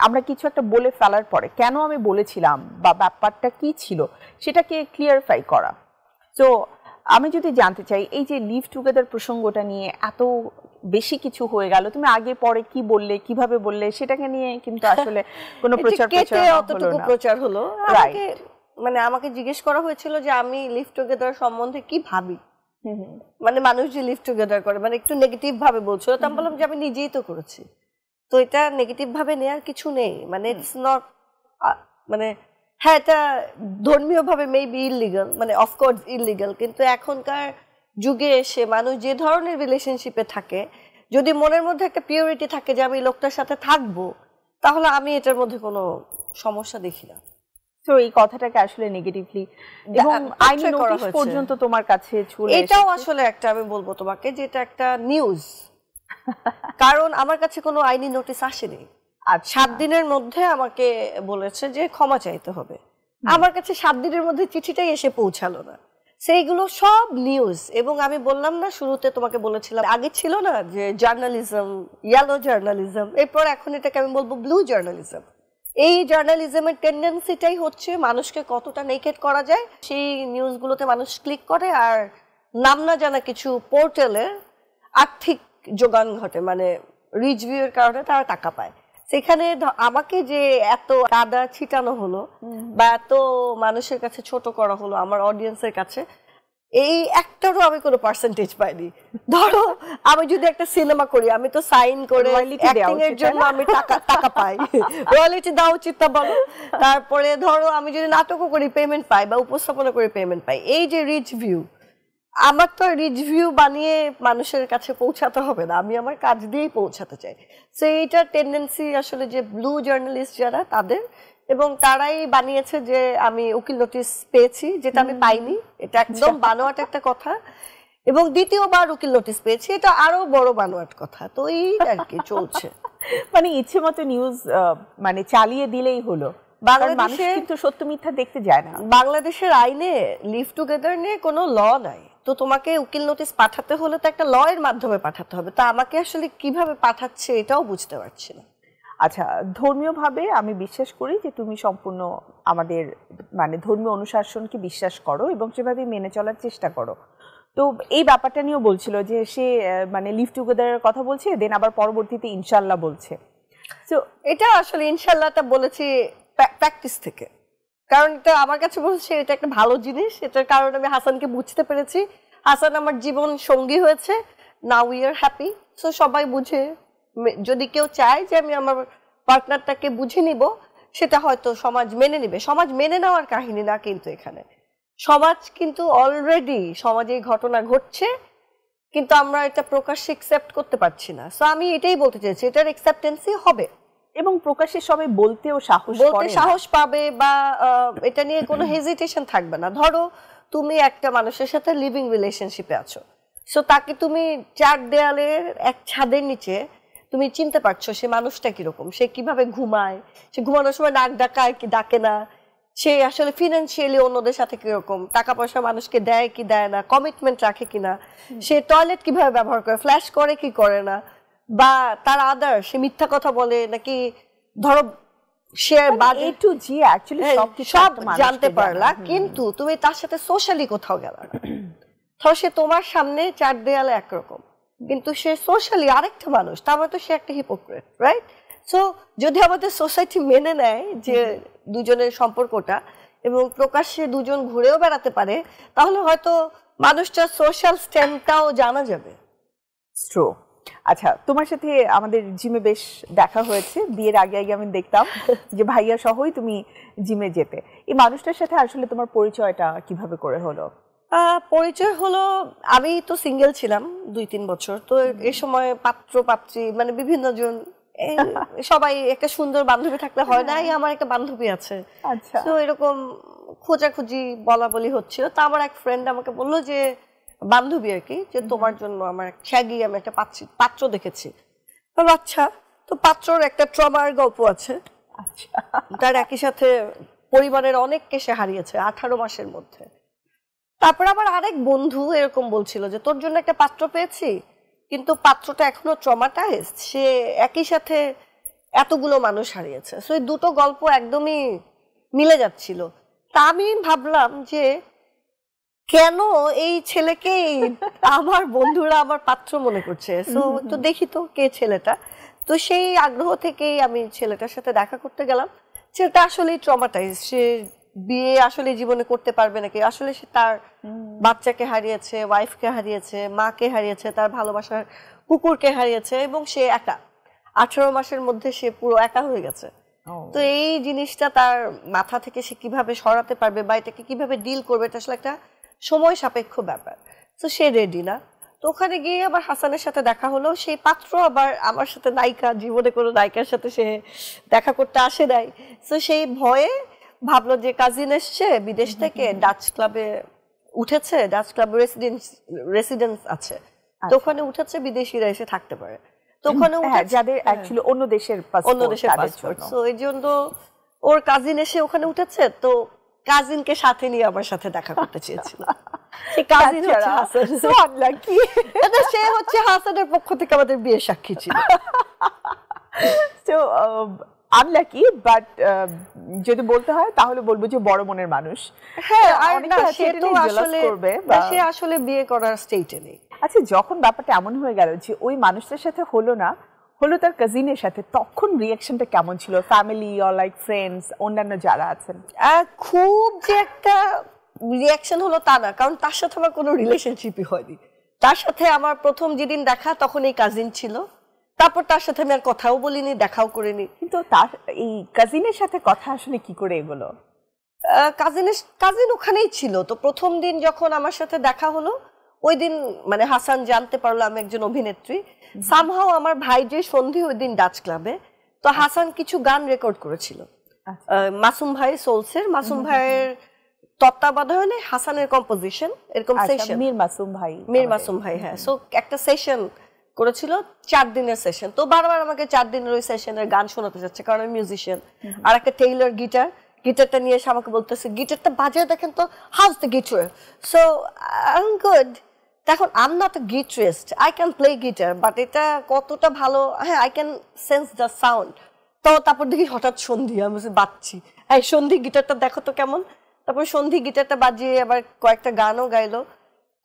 আমরা কিছু একটা বলে ফেলার পরে কেন আমি বলেছিলাম বা ব্যাপারটা কি ছিল সেটাকে ক্লিয়ারিফাই করা। তো আমি যদি জানতে চাই, এই যে লিভ টুগেদার প্রসঙ্গটা নিয়ে এত বেশি কিছু হয়ে গেল, তুমি আগে পরে কি বললে, কিভাবে বললে, সেটাকে নিয়ে কিন্তু আসলে কোনো প্রচার হলো। মানে আমাকে জিজ্ঞেস করা হয়েছিল যে আমি লিভ টুগেদার সম্বন্ধে কি ভাবি, মানে মানুষ যে লিভ টুগেদার করে মানে একটু নেগেটিভ ভাবে বলছিল। তো আমি বললাম যে আমি নিজেই তো করেছি, তো এটা নেগেটিভ ভাবে নেওয়ার কিছু নেই। মানে ইটস নট, মানে হ্যাঁ এটা ধর্মীয় ভাবে মেবি ইললিগাল, মানে অফকোর্স ইললিগাল, কিন্তু এখনকার যুগে এসে মানুষ যে ধরনের রিলেশনশিপে থাকে, যদি মনের মধ্যে একটা পিওরিটি থাকে যে আমি লোকটার সাথে থাকবো, তাহলে আমি এটার মধ্যে কোনো সমস্যা দেখি না। তো এই কথাটাকে আসলে নেগেটিভলি এবং আইনি নোটিশ পর্যন্ত তোমার কাছে চলে এসেছে। এটাও আসলে একটা, আমি বলবো তোমাকে যে এটা একটা নিউজ, কারণ আমার কাছে কোনো আইনি নোটিশ আসেনি। আর 7 দিনের মধ্যে আমাকে বলেছে যে ক্ষমা চাইতে হবে। আমার কাছে 7 দিনের মধ্যে চিঠিটাই এসে পৌঁছালো না। সেইগুলো সব নিউজ। এবং আমি বললাম না শুরুতে তোমাকে বলেছিলাম, আগে ছিল না যে জার্নালিজম, ইয়েলো জার্নালিজম, এরপর এখন এটাকে আমি বলবো ব্লু জার্নালিজম। এই জার্নালিজমের টেন্ডেন্সিটাই হচ্ছে মানুষকে কতটা নেকেড করা যায় সেই নিউজগুলোতে মানুষ ক্লিক করে, আর নাম না জানা কিছু পোর্টালের আর্থিক যোগান ঘটে, মানে রিচ ভিউয়ের কারণে তারা টাকা পায়। সেখানে আমাকে যে এত কাদা ছিটানো হলো বা এত মানুষের কাছে ছোট করা হলো আমার অডিয়েন্সের কাছে, এই একটারও আমি কোনো পার্সেন্টেজ পাইনি। ধরো আমি যদি একটা সিনেমা করি, আমি তো সাইন করে অ্যাক্টিং এর জন্য আমি টাকা পাই, রয়্যালিটি দেওয়া উচিত তা বলো। তারপরে ধরো আমি যদি নাটকও করি পেমেন্ট পাই বা উপস্থাপনা করে পেমেন্ট পাই। এই যে রিচ ভিউ, আমার তো রিচ ভিউ বানিয়ে মানুষের কাছে পৌঁছাতে হবে না, আমি আমার কাজ দিয়েই পৌঁছাতে চাই। সো এইটার টেন্ডেন্সি আসলে যে ব্লু জার্নালিস্ট যারা তাদের, এবং তারাই বানিয়েছে যে আমি উকিল নোটিশ পেয়েছি, যেটা আমি পাইনি। এটা একদম বানোয়াট একটা কথা। এবং দ্বিতীয়বার উকিল নোটিশ পেয়েছি, এটা আরো বড় বানোয়াট কথা। তো এই আর কি চলছে। মানে ইচ্ছে মতো নিউজ মানে চালিয়ে দিলেই হলো। বাংলাদেশে কিন্তু সত্য মিথ্যা দেখতে যায় না। বাংলাদেশের আইনে লিভ টুগেদার নিয়ে কোনো ল নাই, তো তোমাকে উকিল নোটিশ পাঠাতে হলে তো একটা ল এর মাধ্যমে পাঠাতে হবে। তা আমাকে আসলে কিভাবে পাঠাচ্ছে এটাও বুঝতে পারছি না। আচ্ছা, ধর্মীয়ভাবে আমি বিশ্বাস করি যে তুমি সম্পূর্ণ আমাদের মানে ধর্মীয় অনুশাসনকে বিশ্বাস করো এবং সেভাবে মেনে চলার চেষ্টা করো। তো এই ব্যাপারটা নিয়েও বলছিল যে সে মানে লিভ টুগেদারের কথা বলছে, দেন আবার পরবর্তীতে ইনশাআল্লাহ বলছে। তো এটা আসলে ইনশাআল্লাহটা বলেছি প্র্যাকটিস থেকে, কারণ এটা আমার কাছে বলছে এটা একটা ভালো জিনিস। এটার কারণে আমি হাসানকে বুঝতে পেরেছি, হাসান আমার জীবন সঙ্গী হয়েছে, now we are happy. So সবাই বুঝে, যদি কেউ চায় যে আমি আমার পার্টনারটাকে বুঝে নিব, সেটা হয়তো সমাজ মেনে নিবে। সমাজ মেনে নেওয়ার কাহিনী না, কিন্তু এখানে সমাজ কিন্তু অলরেডি সমাজে ঘটনা ঘটছে, কিন্তু আমরা এটা প্রকাশ্যে অ্যাকসেপ্ট করতে পারছি না। সো আমি এটাই বলতে চাইছি, এটার অ্যাকসেপ্টেন্সি হবে এবং প্রকাশ্যে সবাই বলতেও সাহস পাবে, বা এটা নিয়ে কোনো হেজিটেশন থাকবে না। ধরো তুমি একটা মানুষের সাথে লিভিং রিলেশনশিপে আছো, সো তাকে তুমি চার দেয়ালের এক ছাদের নিচে তুমি চিনতে পারছো সে মানুষটা কিরকম, সে কিভাবে ঘুমায়, সে ঘুমানোর সময় নাক ডাকায় কি ডাকে না, সে আসলে ফিনান্সিয়ালি অন্যদের সাথে কিরকম, টাকা পয়সা মানুষকে দেয় কি দেয় না, কমিটমেন্ট রাখে কিনা, সে টয়লেট কিভাবে ব্যবহার করে, ফ্ল্যাশ করে কি করে না, বা তার আদার সে মিথ্যা কথা বলে নাকি, ধরো সে A to G অ্যাকচুয়ালি সব জানতে পারলা, কিন্তু তুমি তার সাথে সোশ্যালি কোথাও গেলা না। ধরো সে তোমার সামনে চার দেয়ালে একরকম, কিন্তু সে সোশ্যালি আরেকটা মানুষ, তার মানে তো সে একটা হিপোক্রেট, রাইট? সো যদি আমাদের সোসাইটি মেনে নেয় যে দুজনের সম্পর্কটা এবং প্রকাশ্যে দুজন ঘুরেও বেড়াতে পারে, তাহলে হয়তো মানুষটার সোশ্যাল স্ট্যান্ডটাও জানা যাবে। ট্রু। আচ্ছা, তোমার সাথে আমাদের জিমে বেশ দেখা হয়েছে, বিয়ের আগে আগে আমি দেখতাম যে ভাইয়া সহই তুমি জিমে যেতে। এই মানুষটার সাথে আসলে তোমার পরিচয়টা কিভাবে করে হলো? পরিচয় হলো, আমি তো সিঙ্গেল ছিলাম 2-3 বছর, তো এই সময় পাত্র পাত্রী মানে বিভিন্ন জন, সবাই একটা সুন্দর বান্ধবী থাকলে হয় না, আমার একটা বান্ধবী আছে, আচ্ছা, তো এরকম খোঁজাখুঁজি বলা বলি হচ্ছিল। তো আমার এক ফ্রেন্ড আমাকে বললো যে, বান্ধবী আর কি, যে তোমার জন্য আমার ছ্যাগি আমি একটা পাত্র দেখেছি। আচ্ছা, তো পাত্রর একটা ট্রমার গল্প আছে। আচ্ছা, তার একই সাথে পরিবারের অনেককে সে হারিয়েছে 18 মাসের মধ্যে। তারপর আমার আরেক বন্ধু এরকম বলছিল যে তোর জন্য একটা পাত্র পেয়েছি, কিন্তু পাত্রটা এখনো ট্রমাটাইজড, সে একই সাথে এতগুলো মানুষ হারিয়েছে। সো এই দুটো গল্প একদমই মিলে যাচ্ছিল। তা আমি ভাবলাম যে কেন এই ছেলেকে আমার বন্ধুরা আমার পাত্র মনে করছে, সো তো দেখি তো কে ছেলেটা। তো সেই আগ্রহ থেকেই আমি ছেলেটার সাথে দেখা করতে গেলাম। ছেলেটা আসলে ট্রমাটাইজ, সে বিয়ে আসলে জীবনে করতে পারবে নাকি, আসলে সে তার বাচ্চাকে হারিয়েছে, ওয়াইফকে হারিয়েছে, মাকে হারিয়েছে, তার ভালোবাসার কুকুরকে হারিয়েছে, এবং সে একা 18 মাসের মধ্যে সে পুরো একা হয়ে গেছে। তো এই জিনিসটা তার মাথা থেকে সে কিভাবে সরাতে পারবে বা এটাকে কিভাবে ডিল করবে, এটা আসলে একটা সময় সাপেক্ষ ব্যাপার। তো সে রেডি না। তো ওখানে গিয়ে আবার হাসানের সাথে দেখা হলো, সেই পাত্র আবার আমার সাথে নায়িকা, জীবনে কোনো নায়িকার সাথে সে দেখা করতে আসে নাই। তো সেই ভয়ে ভাবলো যে কাজিন এসছে বিদেশ থেকে, ডাচ ক্লাবে উঠেছে, ডাচ ক্লাব রেসিডেন্স আছে, তো ওখানে উঠেছে, বিদেশিরা এসে থাকতে পারে, তো ওখানে যাদের অ্যাকচুয়ালি অন্য দেশের পাসপোর্ট, সো এই জন্য ওর কাজিন এসে ওখানে উঠেছে, তো কাজিনকে সাথে নিয়ে আমার সাথে দেখা করতে চেয়েছিল। সে কাজিন হচ্ছে হাসান, সো আনলাকি, সে হচ্ছে হাসানের পক্ষ থেকে আমাদের বিয়ের সাক্ষী ছিল। সো আনলাকি, বাট যদি বলতে হয় তাহলে বলবো যে বড় মনের মানুষ। হ্যাঁ, আর না সে তো আসলে সে আসলে বিয়ে করার স্টেজে নেই। আচ্ছা, যখন ব্যাপারটা এমন হয়ে গেল যে ওই মানুষটার সাথে হলো না, হলো তার কাজিনের সাথে, তখন রিঅ্যাকশনটা কেমন ছিল? ফ্যামিলি অর লাইক ফ্রেন্ডস, অন্যান্য যারা আছেন? খুব যে একটা রিঅ্যাকশন হলো তা না, কারণ তার সাথে আমার কোনো রিলেশনশিপই হয়নি। তার সাথে আমার প্রথম যেদিন দেখা তখন এই কাজিন ছিল, তারপর তার সাথে আমি আর কথাও বলিনি, দেখাও করিনি। কিন্তু তার এই কাজিনের সাথে কথা আসলে কি করে এগুলো? কাজিন ওখানেই ছিল। তো প্রথম দিন যখন আমার সাথে দেখা হলো, ওই দিন মানে হাসান জানতে পারলো আমি একজন অভিনেত্রী। সামহাও আমার ভাই যে সন্ধি ওই দিন ডাচ ক্লাবে, তো হাসান কিছু গান রেকর্ড করেছিল মাসুম ভাই সোলসের, মাসুম ভাইয়ের তত্ত্বাবধানে হাসানের কম্পোজিশন, এরকম সেশন। মীর মাসুম ভাই, হ্যাঁ। সো একটা সেশন করেছিল, 4 দিনের সেশন। তো বারবার আমাকে 4 দিনের ওই সেশনের গান শোনাতে যাচ্ছে, কারণ আমি মিউজিশিয়ান। আর একটা টেইলর গিটারটা নিয়ে এসে আমাকে বলতেছে, গিটারটা বাজিয়ে দেখেন তো, how's the guitar. So I am good. এখন I am not a guitarist, I can play guitar, but এটা কতটা ভালো, হ্যাঁ I can sense the sound. তো তারপর দেখি হঠাৎ সন্ধি, আমি বাজছি, হ্যাঁ সন্ধি গিটারটা দেখো তো কেমন। তারপর সন্ধি গিটারটা বাজিয়ে আবার কয়েকটা গানও গাইলো।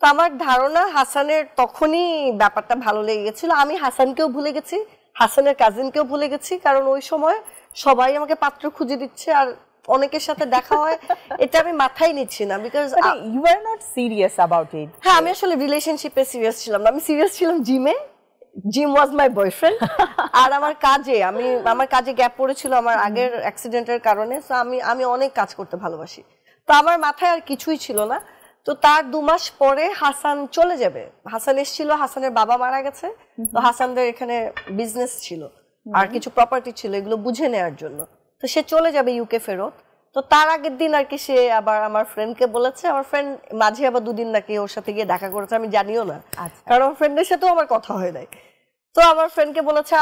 তো আমার ধারণা হাসানের তখনই ব্যাপারটা ভালো লেগে গেছিল। আমি হাসানকেও ভুলে গেছি, হাসানের কাজিনকেও ভুলে গেছি, কারণ ওই সময় সবাই আমাকে পাত্র খুঁজে দিচ্ছে আর অনেকের সাথে দেখা হয়, এটা আমি মাথায় নিচ্ছি না, because you are not serious about it. হ্যাঁ, আমি আসলে রিলেশনশিপে সিরিয়াস ছিলাম না, আমি সিরিয়াস ছিলাম জিমে। Gym was my boyfriend. আর আমার কাজে গ্যাপ পড়েছিল আমার আগের অ্যাক্সিডেন্টের কারণে। তো আমি অনেক কাজ করতে ভালোবাসি, তো আমার মাথায় আর কিছুই ছিল না। তো তার 2 মাস পরে হাসান চলে যাবে। হাসান এসেছিল, হাসানের বাবা মারা গেছে, তো হাসানদের এখানে বিজনেস ছিল আর কিছু প্রপার্টি ছিল, এগুলো বুঝে নেওয়ার জন্য। তো সে চলে যাবে ইউকে ফেরত। তো তার আগের দিন আর কি সে আবার আমার ফ্রেন্ডকে বলেছে, আমার ফ্রেন্ড মাঝে আবার 2 দিন নাকি ওর সাথে গিয়ে দেখা করেছে, আমি জানিও না, কারণ আমার ফ্রেন্ডের সাথেও আমার কথা হয় নাই। তো আমার ফ্রেন্ডকে বলেছে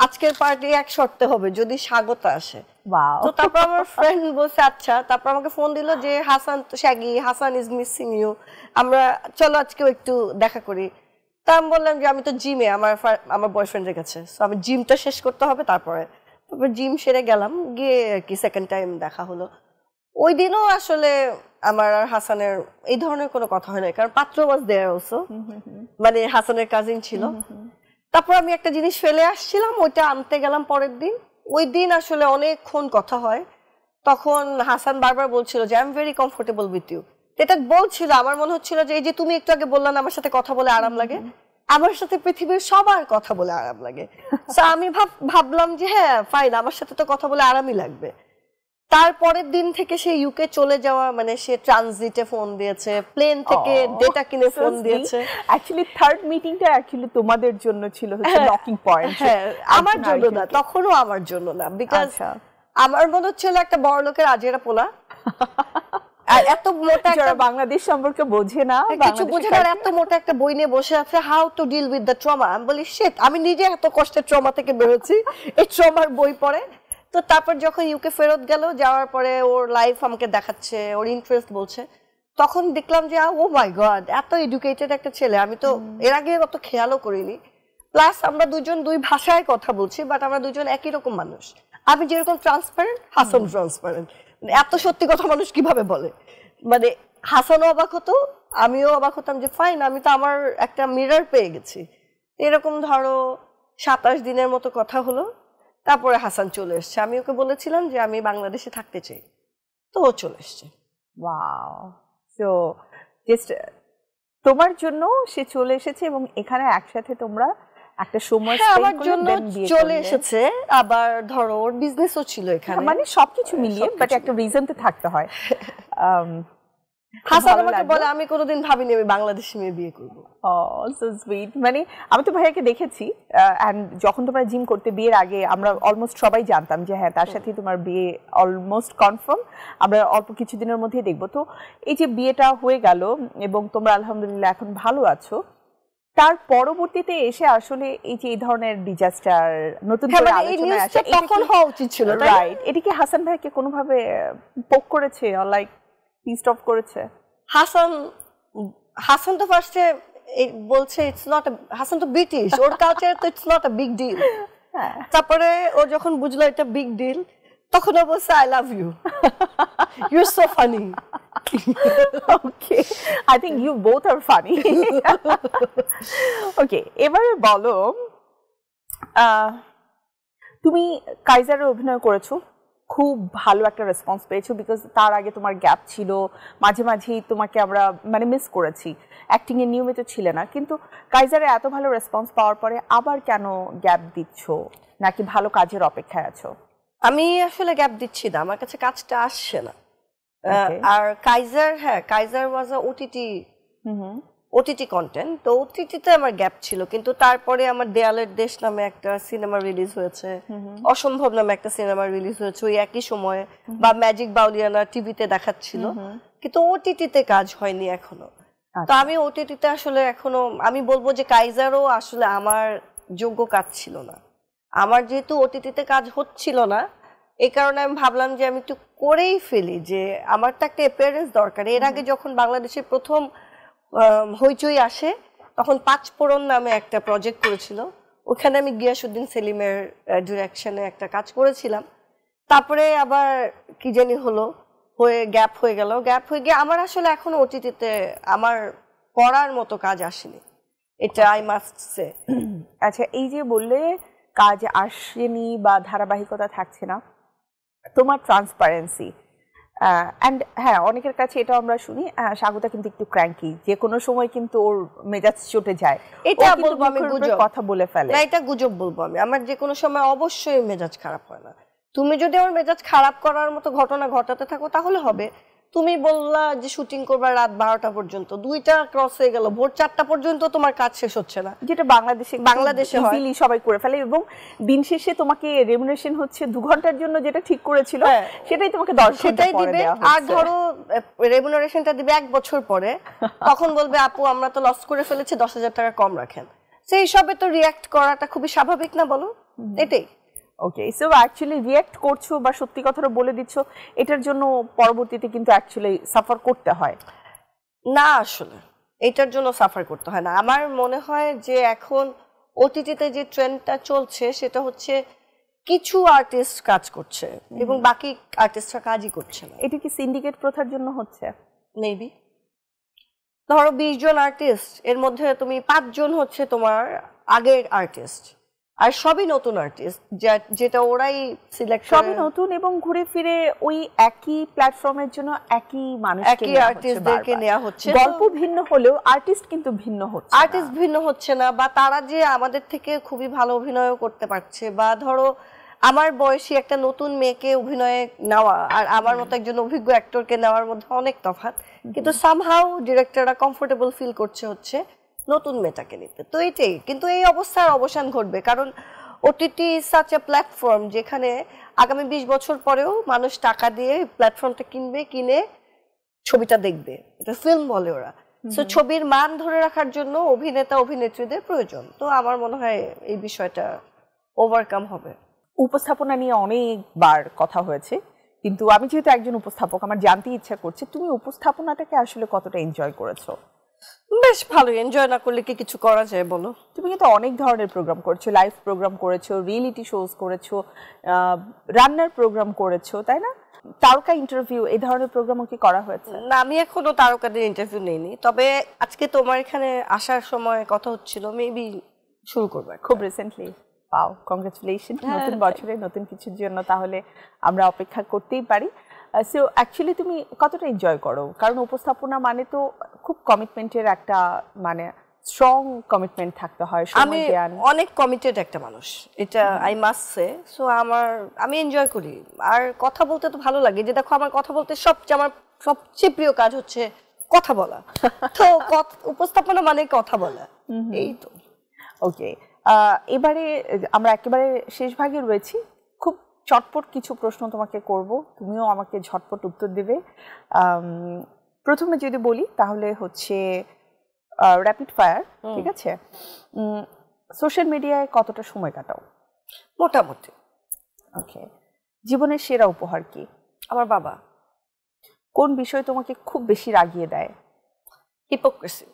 আজকের পার্টি এক শর্তে হবে, যদি স্বাগত আসে। তো তারপর আমার ফ্রেন্ড বলছে আচ্ছা, তারপর আমাকে ফোন দিল যে Hasan Shaggy, Hasan is missing you, আমরা চলো আজকেও একটু দেখা করি। তা আমি বললাম যে আমি তো জিমে, আমার বয়ফ্রেন্ডের কাছে, সো আমি জিমটা শেষ করতে হবে, তারপর জিম সেরে গেলাম, গিয়ে আর কি সেকেন্ড টাইম দেখা হলো। ওই দিনও আসলে আমার আর হাসানের এই ধরনের কোনো কথা হয় না, কারণ পাত্র ওয়াজ দেয়ার অলসো, মানে হাসানের কাজিন ছিল। তারপর আমি একটা জিনিস ফেলে আসছিলাম, ওইটা আনতে গেলাম পরের দিন। ওই দিন আসলে অনেকক্ষণ কথা হয়, তখন হাসান বারবার বলছিল যে I am very comfortable with you. এটা বলছিল, আমার মনে হচ্ছিল যে এই যে তুমি একটু আগে বললাম আমার সাথে কথা বলে আরাম লাগে, আমার সাথে পৃথিবীর সবার কথা বলে আরাম লাগে। তো আমি ভাবলাম যে হ্যাঁ ফাইন, আমার সাথে তো কথা বলে আরামই লাগবে। তারপরের দিন থেকে সে ইউকে চলে যাওয়া, মানে সে ট্রানজিটে ফোন দিয়েছে, প্লেন থেকে ডেটা কিনে ফোন দিয়েছে। অ্যাকচুয়ালি থার্ড মিটিংটা অ্যাকচুয়ালি তোমাদের জন্য ছিল, হচ্ছে নকিং পয়েন্ট। হ্যাঁ, আমার জন্য না, তখনও আমার জন্য না, বিকজ আমার মনে হচ্ছিল একটা বড় লোকের আজেরা পোলা, এত মোটা একটা বাংলাদেশ সম্পর্কে বোঝে না, কিছু বোঝে না, এত মোটা একটা বই নিয়ে বসে আছে, how to deal with the trauma. আমি বলি শিট, আমি নিজে এত কষ্টের ট্রমা থেকে বেরোচ্ছি, এই ট্রমার বই পড়ে। তো তারপর যখন ইউকে ফেরত গেল, যাওয়ার পরে ওর লাইফ আমাকে দেখাচ্ছে, ওর ইন্টারেস্ট বলছে, তখন দেখলাম যে ও মাই গড, এত এডুকেটেড একটা ছেলে, আমি তো এর আগে অত খেয়ালও করিনি। প্লাস আমরা দুজন দুই ভাষায় কথা বলছি, বাট আমরা দুজন একই রকম মানুষ। আমি যেরকম ট্রান্সপারেন্ট, হাসান ট্রান্সপারেন্ট। এত সত্যি কথা মানুষ কিভাবে বলে, মানে হাসানও অবাক হতো, আমিও অবাক হতাম যে ফাইন, আমি তো আমার একটা মিরর পেয়ে গেছি। এরকম ধরো 27 দিনের মতো কথা হলো, তারপরে হাসান চলে এসছে। আমি ওকে বলেছিলাম যে আমি বাংলাদেশে থাকতে চাই, তো ও চলে এসছে। ওয়াও, সো জাস্ট তোমার জন্য সে চলে এসেছে এবং এখানে একসাথে তোমরা একটা সময় আমার জন্য চলে এসেছে। আবার ধরো ওর বিজনেসও ছিল এখানে, মানে সবকিছু মিলিয়ে, বাট একটা রিজন তো থাকতে হয়। হাসান আমাকে বলে আমি কোনোদিন ভাবিনি আমি বাংলাদেশি মেয়ে বিয়ে করবো। So sweet. মানে আমি তো ভাইয়াকে দেখেছি, এন্ড যখন তোমরা জিম করতে বিয়ের আগে আমরা অলমোস্ট সবাই জানতাম যে হ্যাঁ তার সাথে তোমার বিয়ে অলমোস্ট কনফার্ম, আমরা অল্প কিছুদিনের মধ্যেই দেখবো। তো এই যে বিয়েটা হয়ে গেল এবং তোমরা আলহামদুলিল্লাহ এখন ভালো আছো, তার পরবর্তীতে এসে আসলে এই যে এই ধরনের ডিজাস্টার নতুন করে আলোচনায় আসে, তখন হওয়া উচিত ছিল, রাইট? এটা কি হাসান ভাইকে কোনোভাবে পোক করেছে, অর লাইক পিসড অফ করেছে? হাসান তো ফার্স্টে বলছে ইটস নট, হাসান তো ব্রিটিশ, ওর কালচারে তো it's not a big deal. তারপরে ও যখন বুঝলো এটা বিগ ডিল, তখন ও বলছে I love you, you are so funny. Okay, I think you both are funny. Okay, এবারে বলো, তুমি কাইজারে অভিনয় করেছো, খুব ভালো একটা রেসপন্স পেয়েছো, বিকজ তার আগে তোমার গ্যাপ ছিল, মাঝে মাঝেই তোমাকে আমরা মানে মিস করেছি, অ্যাক্টিং এ নিয়মিত ছিলে না, কিন্তু কাইজারে এত ভালো রেসপন্স পাওয়ার পরে আবার কেন গ্যাপ দিচ্ছ, নাকি ভালো কাজের অপেক্ষায় আছো? আমি আসলে গ্যাপ দিচ্ছি না, আমার কাছে কাজটা আসছে না। আর কাইজার ওয়াজ আ ওটিটি কন্টেন্ট, তো ওটিটিতে আমার গ্যাপ ছিল, কিন্তু তারপরে আমার দেয়ালের দেশ নামে একটা সিনেমা রিলিজ হয়েছে, অসম্ভব নামে একটা সিনেমা রিলিজ হয়েছে ওই একই সময়ে, বা ম্যাজিক বাউলিয়ানা টিভিতে দেখাচ্ছিল, কিন্তু ওটিটিতে কাজ হয়নি এখনো। তো আমি ওটিটিতে আসলে এখনো আমি বলবো যে কাইজারও আসলে আমার যোগ্য কাজ ছিল না। আমার যেহেতু ওটিটিতে কাজ হচ্ছিল না, এই কারণে আমি ভাবলাম যে আমি একটু করেই ফেলি, যে আমার তো একটা অ্যাপিয়ারেন্স দরকার। এর আগে যখন বাংলাদেশের প্রথম হইচই আসে, তখন 5 ফোড়ন নামে একটা প্রজেক্ট করেছিল, ওখানে আমি গিয়াসউদ্দিন সেলিমের ডিরেকশনে একটা কাজ করেছিলাম। তারপরে আবার কি জানি হলো, গ্যাপ হয়ে গেল, গ্যাপ হয়ে গিয়ে আমার আসলে এখনো ওটিটিতে আমার করার মতো কাজ আসেনি, এটা আই মাস্ট সে। আচ্ছা, এই যে বললে কাজ আসেনি বা ধারাবাহিকতা থাকছে না, তোমার ট্রান্সপারেন্সি, অ্যান্ড হ্যাঁ অনেকের কাছে এটা আমরা শুনি, স্বাগতা কিন্তু একটু ক্র্যাঙ্কি, যে কোনো সময় কিন্তু ওর মেজাজ চটে যায়, এটা বলবো আমি গুজব, কথা বলে ফেলে না, এটা গুজব বলবো আমি, আমার যে কোনো সময় অবশ্যই মেজাজ খারাপ হয় না। তুমি যদি আমার মেজাজ খারাপ করার মতো ঘটনা ঘটাতে থাকো তাহলে হবে, তুমি বললা যে শুটিং করবা রাত 12টা পর্যন্ত, 2টা ক্রস হয়ে গেল, ভোর 4টা পর্যন্ত তোমার কাজ শেষ হচ্ছে না, যেটা বাংলাদেশে হয় ইজিলি সবাই করে ফেলে, এবং দিন শেষে তোমাকে রেমুনারেশন হচ্ছে 2 ঘন্টার জন্য যেটা ঠিক করেছিল সেটাই তোমাকে 10 ঘন্টা পরে দেওয়া হচ্ছে। আর ধরো রেমুনারেশনটা দিবে 1 বছর পরে, তখন বলবে আপু আমরা তো লস করে ফেলেছি, 10,000 টাকা কম রাখেন। সেই সবে তো রিঅ্যাক্ট করাটা খুবই স্বাভাবিক না বলো? এটাই। ওকে, সো অ্যাকচুয়ালি রিঅ্যাক্ট করছো বা সত্যি কথাটা বলে দিচ্ছ, এটার জন্য পরবর্তীতে কিন্তু অ্যাকচুয়ালি সাফার করতে হয় না? আসলে এটার জন্য সাফার করতে হয় না। আমার মনে হয় যে এখন ওটিটিতে যে ট্রেন্ডটা চলছে সেটা হচ্ছে কিছু আর্টিস্ট কাজ করছে এবং বাকি আর্টিস্টরা কাজই করছে না। এটা কি সিন্ডিকেট প্রথার জন্য হচ্ছে? মেবি ধরো 20 জন আর্টিস্ট, এর মধ্যে তুমি 5 জন হচ্ছে তোমার আগের আর্টিস্ট, আর সবই নতুন আর্টিস্ট, যেটা ওরাই সিলেক্ট করে। সবই নতুন এবং ঘুরে ফিরে ওই একই প্ল্যাটফর্মের জন্য একই মানুষকে, একই আর্টিস্টদেরকে নেওয়া হচ্ছে। গল্প ভিন্ন হলেও আর্টিস্ট কিন্তু ভিন্ন হচ্ছে, আর্টিস্ট ভিন্ন হচ্ছে না, বা তারা যে আমাদের থেকে খুবই ভালো অভিনয় করতে পারছে, বা ধরো আমার বয়সী একটা নতুন মেয়েকে অভিনয়ে নেওয়া আর আমার মতো একজন অভিজ্ঞ অ্যাক্টরকে নেওয়ার মধ্যে অনেক তফাৎ, কিন্তু সামহাউ ডিরেক্টররা কমফোর্টেবল ফিল করছে হচ্ছে নতুন মেয়েটাকে নিতে। তো এটাই, কিন্তু এই অবস্থার অবসান ঘটবে, কারণ OTT is such a platform যেখানে আগামী 20 বছর পরেও মানুষ টাকা দিয়ে প্ল্যাটফর্মটা কিনবে, কিনে ছবিটা দেখবে। এটা ফিল্ম বলে ওরা। সো ছবির মান ধরে রাখার জন্য অভিনেতা অভিনেত্রীদের প্রয়োজন। তো আমার মনে হয় এই বিষয়টা ওভারকাম হবে। উপস্থাপনা নিয়ে অনেকবার কথা হয়েছে, কিন্তু আমি যেহেতু একজন উপস্থাপক, আমার জানতে ইচ্ছা করছে তুমি উপস্থাপনাটাকে আসলে কতটা এনজয় করেছো? বেশ ভালো। এনজয় না করলে কি কিছু করা যায় বলো? তুমি কিন্তু অনেক ধরনের প্রোগ্রাম করেছো, লাইভ প্রোগ্রাম করেছো, রিয়েলিটি শোজ করেছো, রান্নার প্রোগ্রাম করেছো, তাই না? তারকা ইন্টারভিউ, এই ধরনের প্রোগ্রামও কি করা হয়েছে? না, আমি এখনো তারকাদের ইন্টারভিউ নেইনি, তবে আজকে তোমার এখানে আসার সময় কথা হচ্ছিল মেবি শুরু করবে খুব রিসেন্টলি। পাও, কংগ্রাচুলেশন নতুন বছরে নতুন কিছুর জন্য। তাহলে আমরা অপেক্ষা করতেই পারি। সো অ্যাকচুয়ালি তুমি কতটা এনজয় করো? কারণ উপস্থাপনা মানে তো খুব কমিটমেন্টের একটা, মানে স্ট্রং কমিটমেন্ট থাকতে হয়। আমি অনেক কমিটেড একটা মানুষ, এটা আই মাস্ট সে। সো আমি এনজয় করি, আর কথা বলতে তো ভালো লাগে। যে দেখো, আমার কথা বলতে আমার সবচেয়ে প্রিয় কাজ হচ্ছে কথা বলা। তো উপস্থাপনা মানে কথা বলা, এই তো। ওকে, এবারে আমরা একেবারে শেষ ভাগে রয়েছি। খুব চটপট কিছু প্রশ্ন তোমাকে করব, তুমিও আমাকে ঝটপট উত্তর দেবে। প্রথমে যদি বলি তাহলে হচ্ছে র্যাপিড ফায়ার, ঠিক আছে? সোশ্যাল মিডিয়ায় কতটা সময় কাটাও? মোটামুটি। ওকে, জীবনের সেরা উপহার কি? আমার বাবা। কোন বিষয় তোমাকে খুব বেশি রাগিয়ে দেয়? হিপোক্রেসি।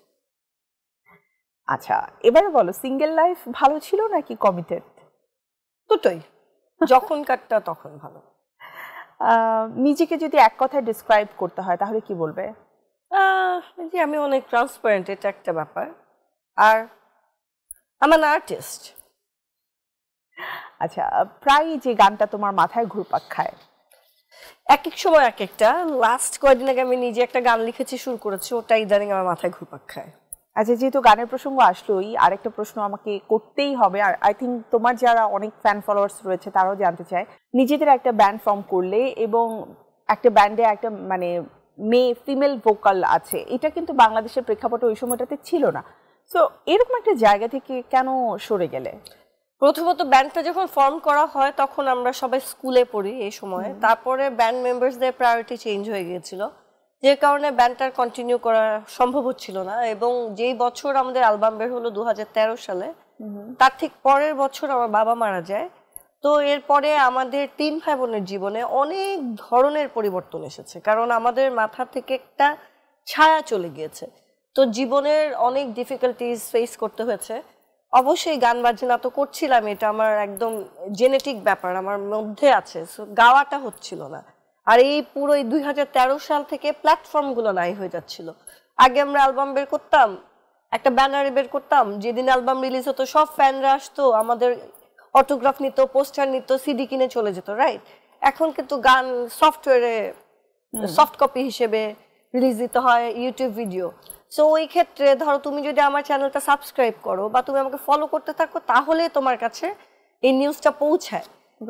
আচ্ছা, এবারে বলো, সিঙ্গেল লাইফ ভালো ছিল নাকি কমিটেড? দুটোই, যখনকারটা তখন ভালো। নিজেকে যদি এক কথায় ডিসক্রাইব করতে হয় তাহলে কি বলবে? যে আমি অনেক ট্রান্সপারেন্ট, এটা একটা ব্যাপার, আর আমি অ্যান আর্টিস্ট। আচ্ছা, প্রায় যে গানটা তোমার মাথায় ঘুরপাক খায়? এক এক সময় এক একটা। লাস্ট কয়েকদিন আগে আমি নিজে একটা গান লিখেছি, শুরু করেছি, ওটা ইদানিং আমার মাথায় ঘুরপাক খায়। আচ্ছা, যেহেতু গানের প্রসঙ্গ আসলোই, আরেকটা প্রশ্ন আমাকে করতেই হবে, আর আই থিঙ্ক তোমার যারা অনেক ফ্যান ফলোয়ার্স রয়েছে তারাও জানতে চায়, নিজেদের একটা ব্যান্ড ফর্ম করলে এবং একটা ব্যান্ডে একটা মানে মেয়ে ফিমেল ভোকাল আছে, এটা কিন্তু বাংলাদেশের প্রেক্ষাপটে ওই সময়টাতে ছিল না। সো এরকম একটা জায়গা থেকে কেন সরে গেলে? প্রথমত ব্যান্ডটা যখন ফর্ম করা হয় তখন আমরা সবাই স্কুলে পড়ি এই সময়ে। তারপরে ব্যান্ড মেম্বার্সদের প্রায়োরিটি চেঞ্জ হয়ে গিয়েছিল, যে কারণে ব্যান্ডটার কন্টিনিউ করা সম্ভব হচ্ছিল না। এবং যেই বছর আমাদের অ্যালবাম বের হলো 2013 সালে, তার ঠিক পরের বছর আমার বাবা মারা যায়। তো এরপরে আমাদের 3 ভাই বোনের জীবনে অনেক ধরনের পরিবর্তন এসেছে, কারণ আমাদের মাথা থেকে একটা ছায়া চলে গিয়েছে। তো জীবনের অনেক ডিফিকাল্টিজ ফেস করতে হয়েছে। অবশ্যই গান বাজনা তো করছিলাম, এটা আমার একদম জেনেটিক ব্যাপার, আমার মধ্যে আছে। সো গাওয়াটা হচ্ছিল না। আর এই পুরো 2013 সাল থেকে প্ল্যাটফর্মগুলো নাই হয়ে যাচ্ছিল। আগে আমরা অ্যালবাম বের করতাম, একটা ব্যানারে বের করতাম, যেদিন অ্যালবাম রিলিজ হতো সব ফ্যানরা আসতো, আমাদের অটোগ্রাফ নিত, পোস্টার নিত, সিডি কিনে চলে যেত, রাইট? এখন কিন্তু গান সফটওয়্যারে সফট কপি হিসেবে রিলিজ দিতে হয়, ইউটিউব ভিডিও। সো ওই ক্ষেত্রে ধরো তুমি যদি আমার চ্যানেলটা সাবস্ক্রাইব করো বা তুমি আমাকে ফলো করতে থাকো, তাহলে তোমার কাছে এই নিউজটা পৌঁছায়।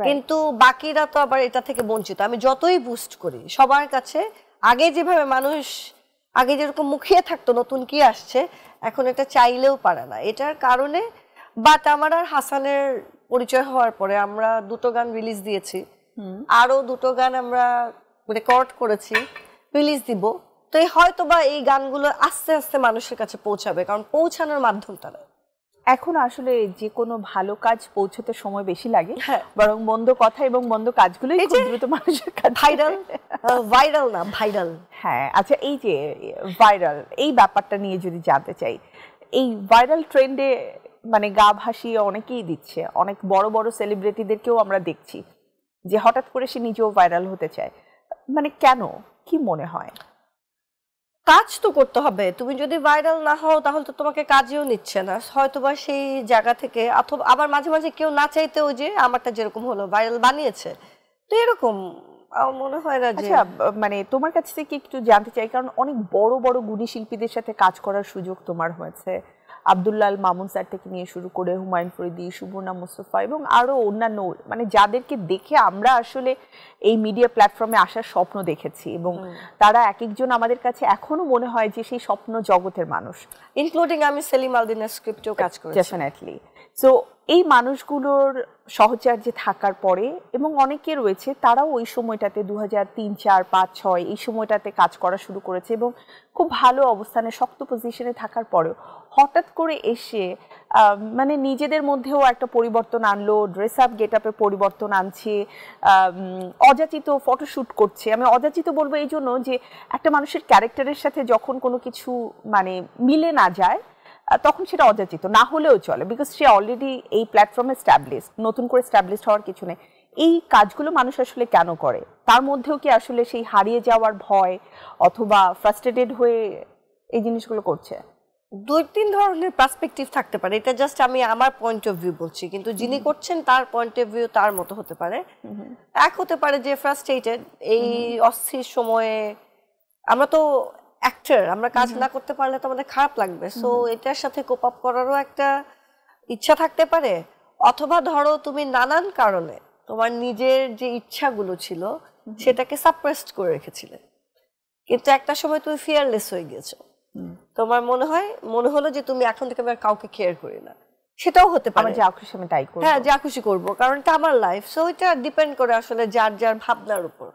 কিন্তু বাকিরা তো আবার এটা থেকে বঞ্চিত। আমি যতই বুস্ট করি, সবার কাছে আগে যেভাবে মানুষ আগে যেরকম মুখিয়ে থাকতো নতুন কি আসছে, এখন এটা চাইলেও পারে না। এটার কারণে বাট আমার আর হাসানের পরিচয় হওয়ার পরে আমরা 2টো গান রিলিজ দিয়েছি, আরো 2টো গান আমরা রেকর্ড করেছি, রিলিজ দিব। তো হয়তো বা এই গানগুলো আস্তে আস্তে মানুষের কাছে পৌঁছাবে, কারণ পৌঁছানোর মাধ্যমটা না। এখন আসলে যে কোনো ভালো কাজ পৌঁছতে সময় বেশি লাগে, হ্যাঁ। বরং মন্দ কথা এবং মন্দ কাজগুলোই খুব দ্রুত মানুষের কাছে ভাইরাল, ভাইরাল না ভাইরাল। হ্যাঁ, আচ্ছা, এই যে ভাইরাল এই ব্যাপারটা নিয়ে যদি জানতে চাই, এই ভাইরাল ট্রেন্ডে মানে গা ভাসিয়ে অনেকেই দিচ্ছে, অনেক বড় বড় সেলিব্রিটিদেরকেও আমরা দেখছি যে হঠাৎ করে সে নিজেও ভাইরাল হতে চায়। মানে কেন, কি মনে হয়? কাজ তো করতে হবে। তুমি যদি ভাইরাল না হও তাহলে তো তোমাকে কাজেও নিচ্ছে না, হয়তোবা সেই জায়গা থেকে। অথবা আবার মাঝে মাঝে কেউ না চাইতেও, যে আমারটা যেরকম হলো ভাইরাল বানিয়েছে, তো এরকম আমার মনে হয় না যে। আচ্ছা, মানে তোমার কাছ থেকে একটু জানতে চাই, কারণ অনেক বড় বড় গুণী শিল্পীদের সাথে কাজ করার সুযোগ তোমার হয়েছে, আব্দুল্লাহ মামুন স্যার থেকে নিয়ে শুরু করে হুমায়ুন ফরিদি, সুবর্ণা মুস্তফা এবং আরো অন্যান্য, মানে যাদেরকে দেখে আমরা আসলে এই মিডিয়া প্ল্যাটফর্মে আসার স্বপ্ন দেখেছি, এবং তারা এক একজন আমাদের কাছে এখনো মনে হয় যে সেই স্বপ্ন জগতের মানুষ, ইনক্লুডিং আমি সেলিম আলদিনের স্ক্রিপ্টেও কাজ করেছি। ডেফিনেটলি। সো এই মানুষগুলোর সহচার্যে থাকার পরে, এবং অনেকে রয়েছে তারাও ওই সময়টাতে 2003, 4, 5, 6 এই সময়টাতে কাজ করা শুরু করেছে এবং খুব ভালো অবস্থানে শক্ত পজিশনে থাকার পরেও হঠাৎ করে এসে মানে নিজেদের মধ্যেও একটা পরিবর্তন আনলো, ড্রেস আপ গেট আপে পরিবর্তন আনছে, অযাচিত ফটোশ্যুট করছে। আমি অযাচিত বলবো এই জন্য যে একটা মানুষের ক্যারেক্টারের সাথে যখন কোনো কিছু মানে মিলে না যায় তখন সেটা অযাচিত না হলেও চলে, বিকজ সে অলরেডি এই প্ল্যাটফর্মে স্ট্যাবলিশড, নতুন করে স্ট্যাবলিশড হওয়ার কিছু নেই। এই কাজগুলো মানুষ আসলে কেন করে? তার মধ্যেও কি আসলে সেই হারিয়ে যাওয়ার ভয় অথবা ফ্রাস্ট্রেটেড হয়ে এই জিনিসগুলো করছে? 2-3 ধরনের পার্সপেক্টিভ থাকতে পারে। এটা জাস্ট আমি আমার পয়েন্ট অফ ভিউ বলছি, কিন্তু যিনি করছেন তার পয়েন্ট অফ ভিউ তার মতো হতে পারে। এক হতে পারে যে ফ্রাস্ট্রেটেড, এই অস্থির সময়ে আমরা তো অ্যাক্টর, আমরা কাজ না করতে পারলে তো আমাদের খারাপ লাগবে, সো এটার সাথে কোপ আপ করারও একটা ইচ্ছা থাকতে পারে। অথবা ধরো তুমি নানান কারণে তোমার নিজের যে ইচ্ছাগুলো ছিল সেটাকে সাপ্রেসড করে রেখেছিলে, কিন্তু একটা সময় তুমি ফিয়ারলেস হয়ে গেছো, তোমার মনে হলো যে তুমি এখন থেকে আর কাউকে কেয়ার করি না। সেটাও হতে পারে, যা খুশি আমি তাই করব, হ্যাঁ যা খুশি করবো, কারণ এটা আমার লাইফ। সো এটা ডিপেন্ড করে আসলে যার যার ভাবনার উপর।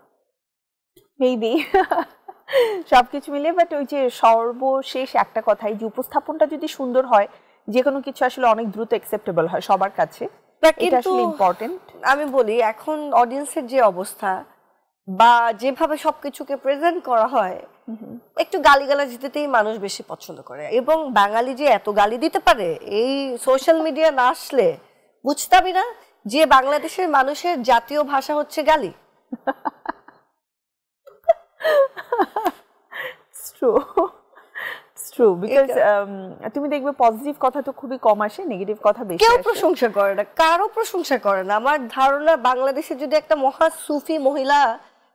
মেবি সবকিছু মিলিয়ে। বাট ওই যে সর্বশেষ একটা কথাই, যে উপস্থাপনটা যদি সুন্দর হয় যে কোনো কিছু আসলে অনেক দ্রুত অ্যাকসেপ্টেবল হয় সবার কাছে, এটা আসলে ইম্পর্টেন্ট। আমি বলি এখন অডিয়েন্সের যে অবস্থা বা যেভাবে সবকিছুকে প্রেজেন্ট করা হয়, একটু গালিগালাজ দিতেই মানুষ বেশি পছন্দ করে। এবং বাঙালি যে এত গালি দিতে পারে, এই সোশ্যাল মিডিয়া না আসলে বুঝতামই না যে বাংলাদেশের মানুষের জাতীয় ভাষা হচ্ছে গালি। তুমি দেখবে পজিটিভ কথা তো খুবই কম আসে, নেগেটিভ কথা বেশি। কেউ প্রশংসা করে না, কারো প্রশংসা করে না। আমার ধারণা বাংলাদেশে যদি একটা মহা সুফি মহিলা,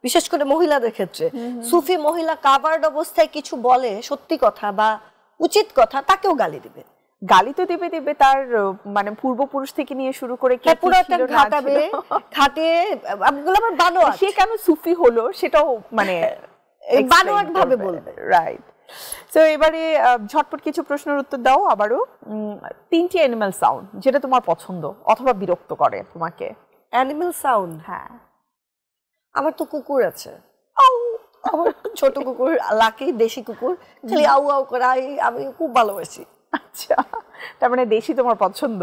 বিশেষ করে মহিলাদের ক্ষেত্রে সুফি মহিলা কাভার্ড অবস্থায় কিছু বলে সত্যি কথা বা উচিত কথা, তাকেও গালি দিবে। গালি তো দেবে তার মানে পূর্বপুরুষ থেকে নিয়ে শুরু করে সে কেন সুফি হলো সেটাও মানে বানোয়াট ভাবে বলবে। রাইট। তো এবারে ঝটপট কিছু প্রশ্নের উত্তর দাও আবারও। 3টি অ্যানিমাল সাউন্ড যেটা তোমার পছন্দ অথবা বিরক্ত করে তোমাকে। Animal sound? হ্যাঁ, আমার তো কুকুর আছে, আমার ছোট কুকুর লাকি, দেশি কুকুর, খালি আউ আউ করে, আমি খুব ভালোবাসি। আচ্ছা, তার মানে দেশি তোমার পছন্দ?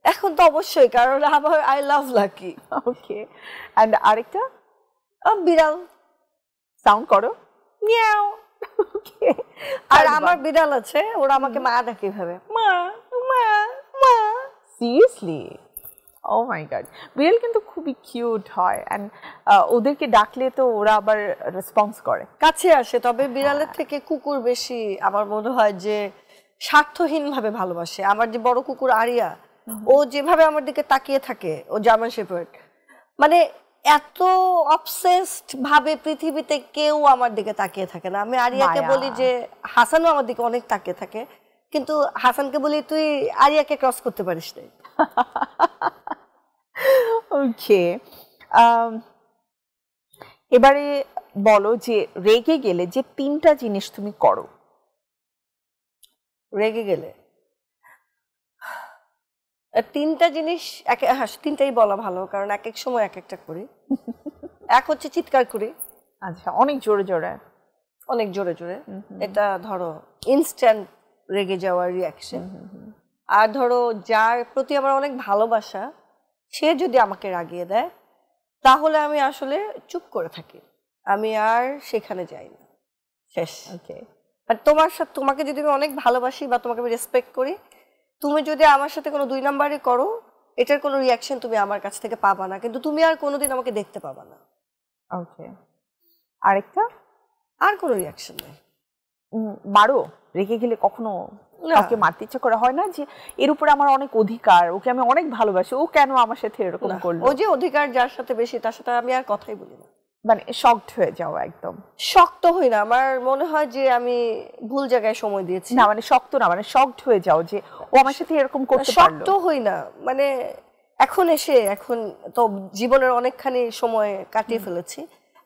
এখন তো অবশ্যই, কারণ আমার I love Lucky. Okay, and আরেকটা? বিড়াল সাউন্ড করো, মিয়াও। আর আমার বিড়াল আছে, ওরা আমাকে মা ডাকে ভাবে, মা মা মা। সিরিয়াসলি? ও মাই গড, বিড়াল কিন্তু খুবই কিউট হয়, এন্ড ওদেরকে ডাকলে তো ওরা আবার রেসপন্স করে, কাছে আসে। তবে বিড়ালের থেকে কুকুর বেশি আমার মনে হয় যে স্বার্থহীন ভাবে ভালোবাসে। আমার যে বড় কুকুর আরিয়া, ও যেভাবে আমার দিকে তাকিয়ে থাকে, ও জার্মান শেপার্ড, মানে এত অবসেসড ভাবে পৃথিবীতে কেউ আমার দিকে তাকিয়ে থাকে না। আমি আরিয়াকে বলি যে, হাসানও আমার দিকে অনেক তাকিয়ে থাকে, কিন্তু হাসানকে বলি তুই আরিয়াকে ক্রস করতে পারিস না। ওকে, এবারে বলো যে রেগে গেলে যে 3টা জিনিস তুমি করো। রেগে গেলে 3টা জিনিস হ্যাঁ 3টাই বলা ভালো, কারণ এক এক সময় এক একটা করি। এক হচ্ছে চিৎকার করি। আচ্ছা, অনেক জোরে জোরে? অনেক জোরে জোরে। এটা ধরো ইনস্ট্যান্ট রেগে যাওয়ার রিয়াকশন। আর ধরো যার প্রতি আমার অনেক ভালোবাসা, সে যদি আমাকে রাগিয়ে দেয় তাহলে আমি আসলে চুপ করে থাকি, আমি আর সেখানে যাই না, শেষ। ওকে। আর তোমাকে যদি আমি অনেক ভালোবাসি বা তোমাকে আমি রেসপেক্ট করি, তুমি যদি আমার সাথে কোনো 2 নাম্বারই করো, এটার কোনো রিয়াকশন তুমি আমার কাছ থেকে পাবা না, কিন্তু তুমি আর কোনোদিন আমাকে দেখতে পাবা না। ওকে। আরেকটা? আর কোনো রিয়াকশন নেই। মারো রেগে গেলে? কখনো কাউকে মারতে ইচ্ছা করা হয় না যে এর উপরে আমার অনেক অধিকার, ওকে আমি অনেক ভালোবাসি, ও কেন আমার সাথে এরকম করলো? ও যে অধিকার যার সাথে বেশি, তার সাথে আমি আর কথাই বলি না। মানে শকড হয়ে যাও একদম? শক্ত হই না, আমার মনে হয় যে আমি ভুল জায়গায় সময় দিয়েছি। না মানে শক্ত না, মানে শকড হয়ে যাও যে ও আমার সাথে এরকম করতে পারলো। শক্ত হই না, মানে এখন তো জীবনের অনেকখানি সময় কাটিয়ে ফেলেছি,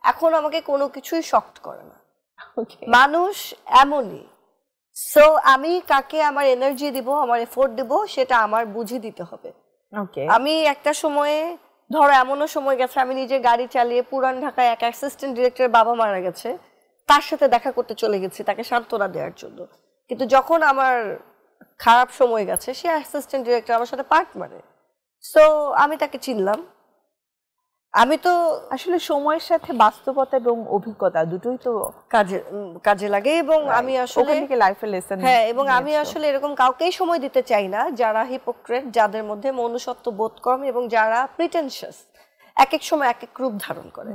এখন আমাকে কোনো কিছুই শক্ত করে না। মানুষ এমনই। সো আমি কাকে আমার এনার্জি দিব, আমার এফোর্ট দিব, সেটা আমার বুঝে দিতে হবে। ওকে। আমি একটা সময়ে ধরো এমনও সময় গেছে, আমি নিজে গাড়ি চালিয়ে পুরান ঢাকায় এক অ্যাসিস্ট্যান্ট ডিরেক্টরের বাবা মারা গেছে, তার সাথে দেখা করতে চলে গেছি তাকে সান্ত্বনা দেওয়ার জন্য। কিন্তু যখন আমার খারাপ সময় গেছে, সে অ্যাসিস্ট্যান্ট ডিরেক্টর আমার সাথে পার্ট মারে, সো আমি তাকে চিনলাম। আমি তো আসলে সময়ের সাথে বাস্তবতা এবং অভিজ্ঞতা দুটোই তো কাজে লাগে, এবং আমি আসলে লাইফের লেসন। হ্যাঁ, এবং আমি আসলে এরকম কাউকেই সময় দিতে চাই না যারা হিপোক্রেট, যাদের মধ্যে মনুষ্যত্ব বোধ কম এবং যারা প্রিটেনশিয়াস, এক এক সময় এক এক রূপ ধারণ করে,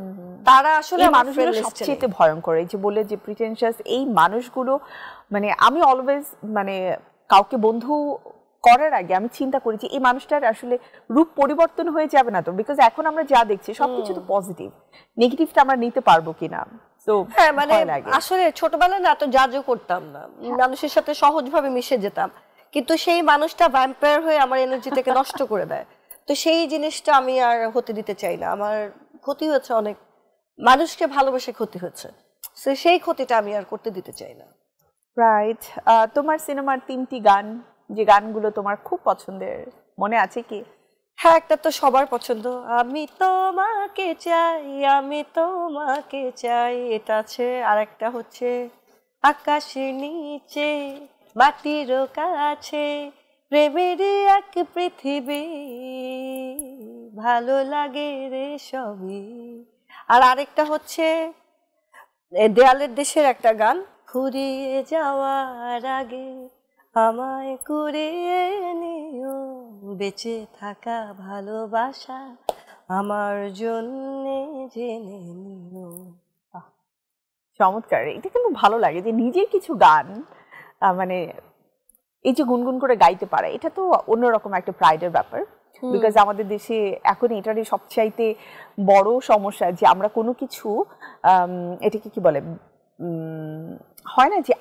তারা আসলে মানুষগুলো সবচেয়ে ভয়ঙ্কর। এই যে বলে যে প্রিটেনশিয়াস, এই মানুষগুলো মানে আমি অলওয়েজ মানে কাউকে বন্ধু করার আগে আমি চিন্তা করি যে এই মানুষটার আসলে রূপ পরিবর্তন হয়ে যাবে না তো, বিকজ এখন আমরা যা দেখছি সবকিছু তো পজিটিভ, নেগেটিভটা আমরা নিতে পারবো কিনা। তো হ্যাঁ, মানে আসলে ছোটবেলায় না তো জাজও করতাম না, মানুষের সাথে সহজভাবে মিশে যেতাম, কিন্তু সেই মানুষটা ভ্যাম্পায়ার হয়ে আমার এনার্জিটাকে নষ্ট করে দেয়। তো সেই জিনিসটা আমি আর হতে দিতে চাই না। আমার ক্ষতি হয়েছে অনেক, মানুষকে ভালোবেসে ক্ষতি হয়েছে, সেই ক্ষতিটা আমি আর করতে দিতে চাই না। রাইট। তোমার সিনেমার 3টি গান, যে গানগুলো তোমার খুব পছন্দের, মনে আছে কি? হ্যাঁ, একটা তো সবার পছন্দ, আমি তোমাকে চাই, আমি তোমাকে চাই, এটা আছে। আর একটা হচ্ছে আকাশের নিচে মাটির কাছে প্রেমের এক পৃথিবী, ভালো লাগে রে সবই। আর আরেকটা হচ্ছে দেয়ালের দেশের একটা গান, ফুরিয়ে যাওয়ার আগে আমায় কুড়িয়ে নিও, বেঁচে থাকা ভালোবাসা আমার জন্যে জেনে নিও। চমৎকার। এটা কিন্তু ভালো লাগে যে নিজের কিছু গান মানে এই যে গুনগুন করে গাইতে পারে, এটা তো অন্যরকম একটা প্রাইডের ব্যাপার। বিকজ আমাদের দেশে এখন এটারই সবচাইতে বড় সমস্যা যে আমরা কোনো কিছু এটাকে কি বলে হয় না যে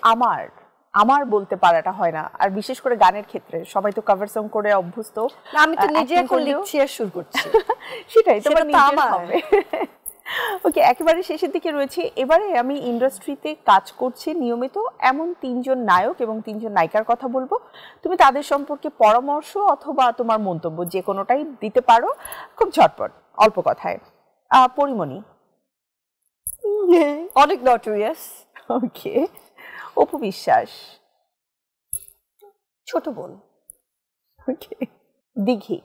আমার বলতে পারাটা হয় না। আর বিশেষ করে গানের ক্ষেত্রে সবাই তো কভার সং করে অভ্যস্ত। আমি তো নিজে এখন লিখছি আর শুরু করছি। সেটাই তোমার নিজের হবে। ওকে, একেবারে শেষের দিকে রয়েছে। এবারে আমি ইন্ডাস্ট্রিতে কাজ করছি নিয়মিত এমন 3জন নায়ক এবং 3জন নায়িকার কথা বলবো। তুমি তাদের সম্পর্কে পরামর্শ অথবা তোমার মন্তব্য যে কোনোটাই দিতে পারো, খুব ঝটপট, অল্প কথায়। পরিমণি। অনেক নটোরিয়াস। ওকে। অপু বিশ্বাস। ছোট বোন। ওকে। দিঘি।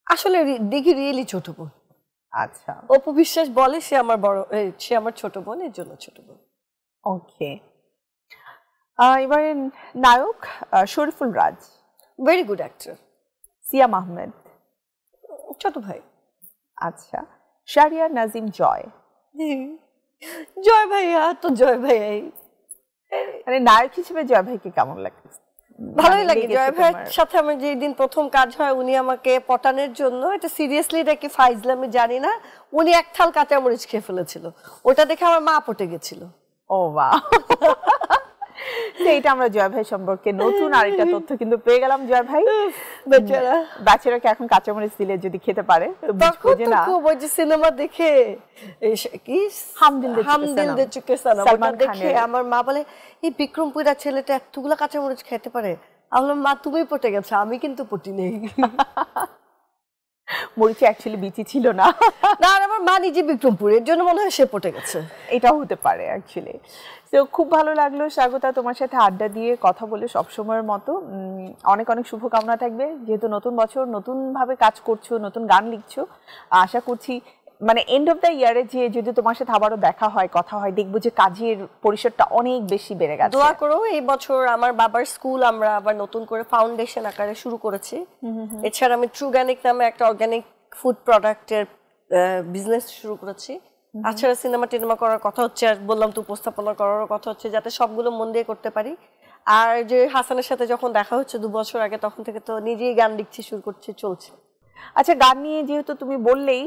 আসলে দিঘি রিয়েলি ছোট বোন। আচ্ছা। অপু বিশ্বাস বলে সে আমার ছোট বোন, এর জন্য ছোট বোন। ওকে। এবারে নায়ক Shariful Raj. Very good actor. Siam Ahmed. ছোট ভাই। আচ্ছা। শারিয়া নাজিম জয়। জয় ভাইয়া তো জয় ভাইয়াই। মানে নায়ক হিসেবে জয় ভাইকে কেমন লাগে? ভালোই লাগে। জয় ভাইয়ের সাথে আমার যেদিন প্রথম কাজ হয়, উনি আমাকে পটানোর জন্য, এটা সিরিয়াসলি নাকি ফাইজলামি জানি না, উনি এক থাল কাঁচামরিচ খেয়ে ফেলেছিল, ওটা দেখে আমার মা পটে গেছিল। ও বাহ। তো এটা আমরা জয় ভাই সম্পর্কে নতুন আরেকটা তথ্য কিন্তু পেয়ে গেলাম। জয় ভাই বেচারা বাচ্চারাকে এখন কাঁচামরিচ দিলে যদি খেতে পারে তো বুঝবো যে না। খুব ওই যে সিনেমা দেখে কি হাম দিল দে চুকে সালাম সালমান ওটা দেখে খানের। আমার মা বলে এই বিক্রমপুরা ছেলেটা এতগুলা কাঁচামরিচ খেতে পারে। আমি বললাম মা তুমি পটে গেছো, আমি কিন্তু পটি নেই। মরিচে অ্যাকচুয়ালি বিচি ছিল না। না আর আমার মা নিজে বিক্রমপুরের জন্য মনে হয় সে পটে গেছে। এটাও হতে পারে অ্যাকচুয়ালি। তো খুব ভালো লাগলো স্বাগতা তোমার সাথে আড্ডা দিয়ে কথা বলে সবসময়ের মতো। অনেক অনেক শুভকামনা থাকবে, যেহেতু নতুন বছর নতুনভাবে কাজ করছো, নতুন গান লিখছো। আশা করছি মানে এন্ড অফ দ্য ইয়ারে যে যদি তোমার সাথে আবারও দেখা হয়, কথা হয়, দেখবো যে কাজের পরিসরটা অনেক বেশি বেড়ে গেছে। দোয়া করো এই বছর আমার বাবার স্কুল আমরা আবার নতুন করে ফাউন্ডেশন আকারে শুরু করেছি। এছাড়া আমি ট্রুগানিক নামে একটা অর্গানিক ফুড প্রোডাক্টের বিজনেস শুরু করেছি। তাছাড়া সিনেমা টিনেমা করার কথা হচ্ছে, আর বললাম তো উপস্থাপনা করার কথা হচ্ছে, যাতে সবগুলো মন দিয়ে করতে পারি। আর যে হাসানের সাথে যখন দেখা হচ্ছে 2 বছর আগে, তখন থেকে তো নিজেই গান লিখছি, শুরু করছি, চলছে। আচ্ছা, গান নিয়ে যেহেতু তুমি বললেই,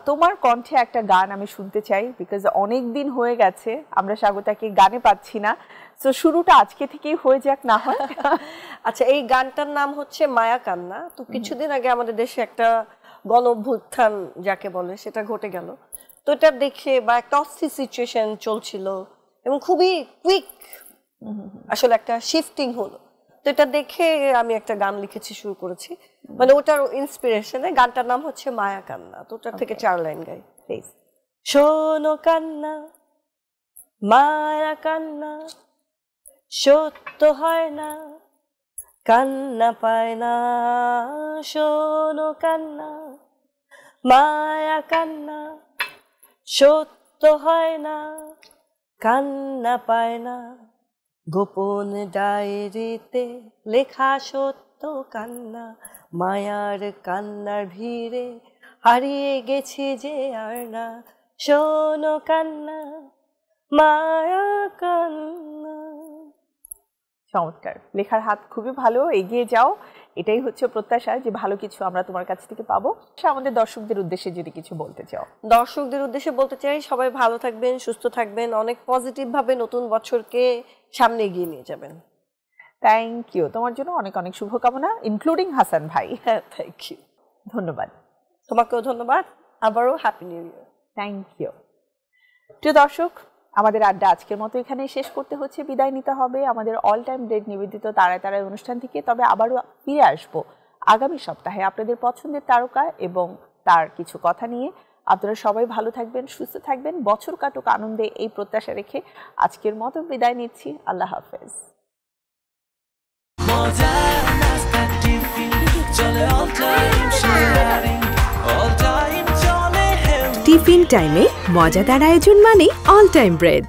তোমার কণ্ঠে একটা গান আমি শুনতে চাই, বিকজ অনেক দিন হয়ে গেছে আমরা স্বাগতাকে গানে পাচ্ছি না। তো শুরুটা আজকে থেকেই হয়ে যাক না হয়। আচ্ছা, এই গানটার নাম হচ্ছে মায়া কান্না। তো কিছুদিন আগে আমাদের দেশে একটা গণ অভ্যুত্থান যাকে বলে সেটা ঘটে গেল। তো এটা দেখে বা একটা অস্থির সিচুয়েশন চলছিল এবং খুবই কুইক আসলে একটা শিফটিং হলো। তো এটা দেখে আমি একটা গান লিখেছি, শুরু করেছি, মানে ওটার ইন্সপিরেশনে। গানটার নাম হচ্ছে মায়া কান্না। তো ওটার থেকে 4 লাইন গাই প্লিজ। শোনো কান্না, মায়া কান্না, সত্য হয় না, কান্না পায় না। শোনো কান্না, মায়া কান্না, সত্য হয় না, কান্না পায় না। গোপন ডায়েরিতে লেখা সত্য কান্না, মায়ার কান্নার ভিড়ে হারিয়ে গেছি যে আর না। শোনো কান্না, মায়া কান্না। চমৎকার, লেখার হাত খুবই ভালো, এগিয়ে যাও। এটাই হচ্ছে প্রত্যাশা যে ভালো কিছু আমরা তোমার কাছ থেকে পাবো। আমাদের দর্শকদের উদ্দেশ্যে যদি কিছু বলতে চাও। দর্শকদের উদ্দেশ্যে বলতে চাই, সবাই ভালো থাকবেন, সুস্থ থাকবেন, অনেক পজিটিভ ভাবে নতুন বছরকে সামনে এগিয়ে নিয়ে যাবেন। থ্যাংক ইউ, তোমার জন্য অনেক অনেক শুভকামনা, ইনক্লুডিং হাসান ভাই। হ্যাঁ, থ্যাংক ইউ। ধন্যবাদ। তোমাকেও ধন্যবাদ, আবারও happy new year. Thank you. প্রিয় দর্শক, আমাদের আড্ডা আজকের মতো এখানেই শেষ করতে হচ্ছে, বিদায় নিতে হবে আমাদের অল টাইম ব্রেড নিবেদিত তারায় তারায় অনুষ্ঠান থেকে। তবে আবারও ফিরে আসবো আগামী সপ্তাহে আপনাদের পছন্দের তারকা এবং তার কিছু কথা নিয়ে। আপনারা সবাই ভালো থাকবেন, সুস্থ থাকবেন, বছর কাটুক আনন্দে, এই প্রত্যাশা রেখে আজকের মতো বিদায় নিচ্ছি। আল্লাহ হাফেজ। টিফিন টাইমে মজাদার আয়োজন মানে অল টাইম ব্রেড।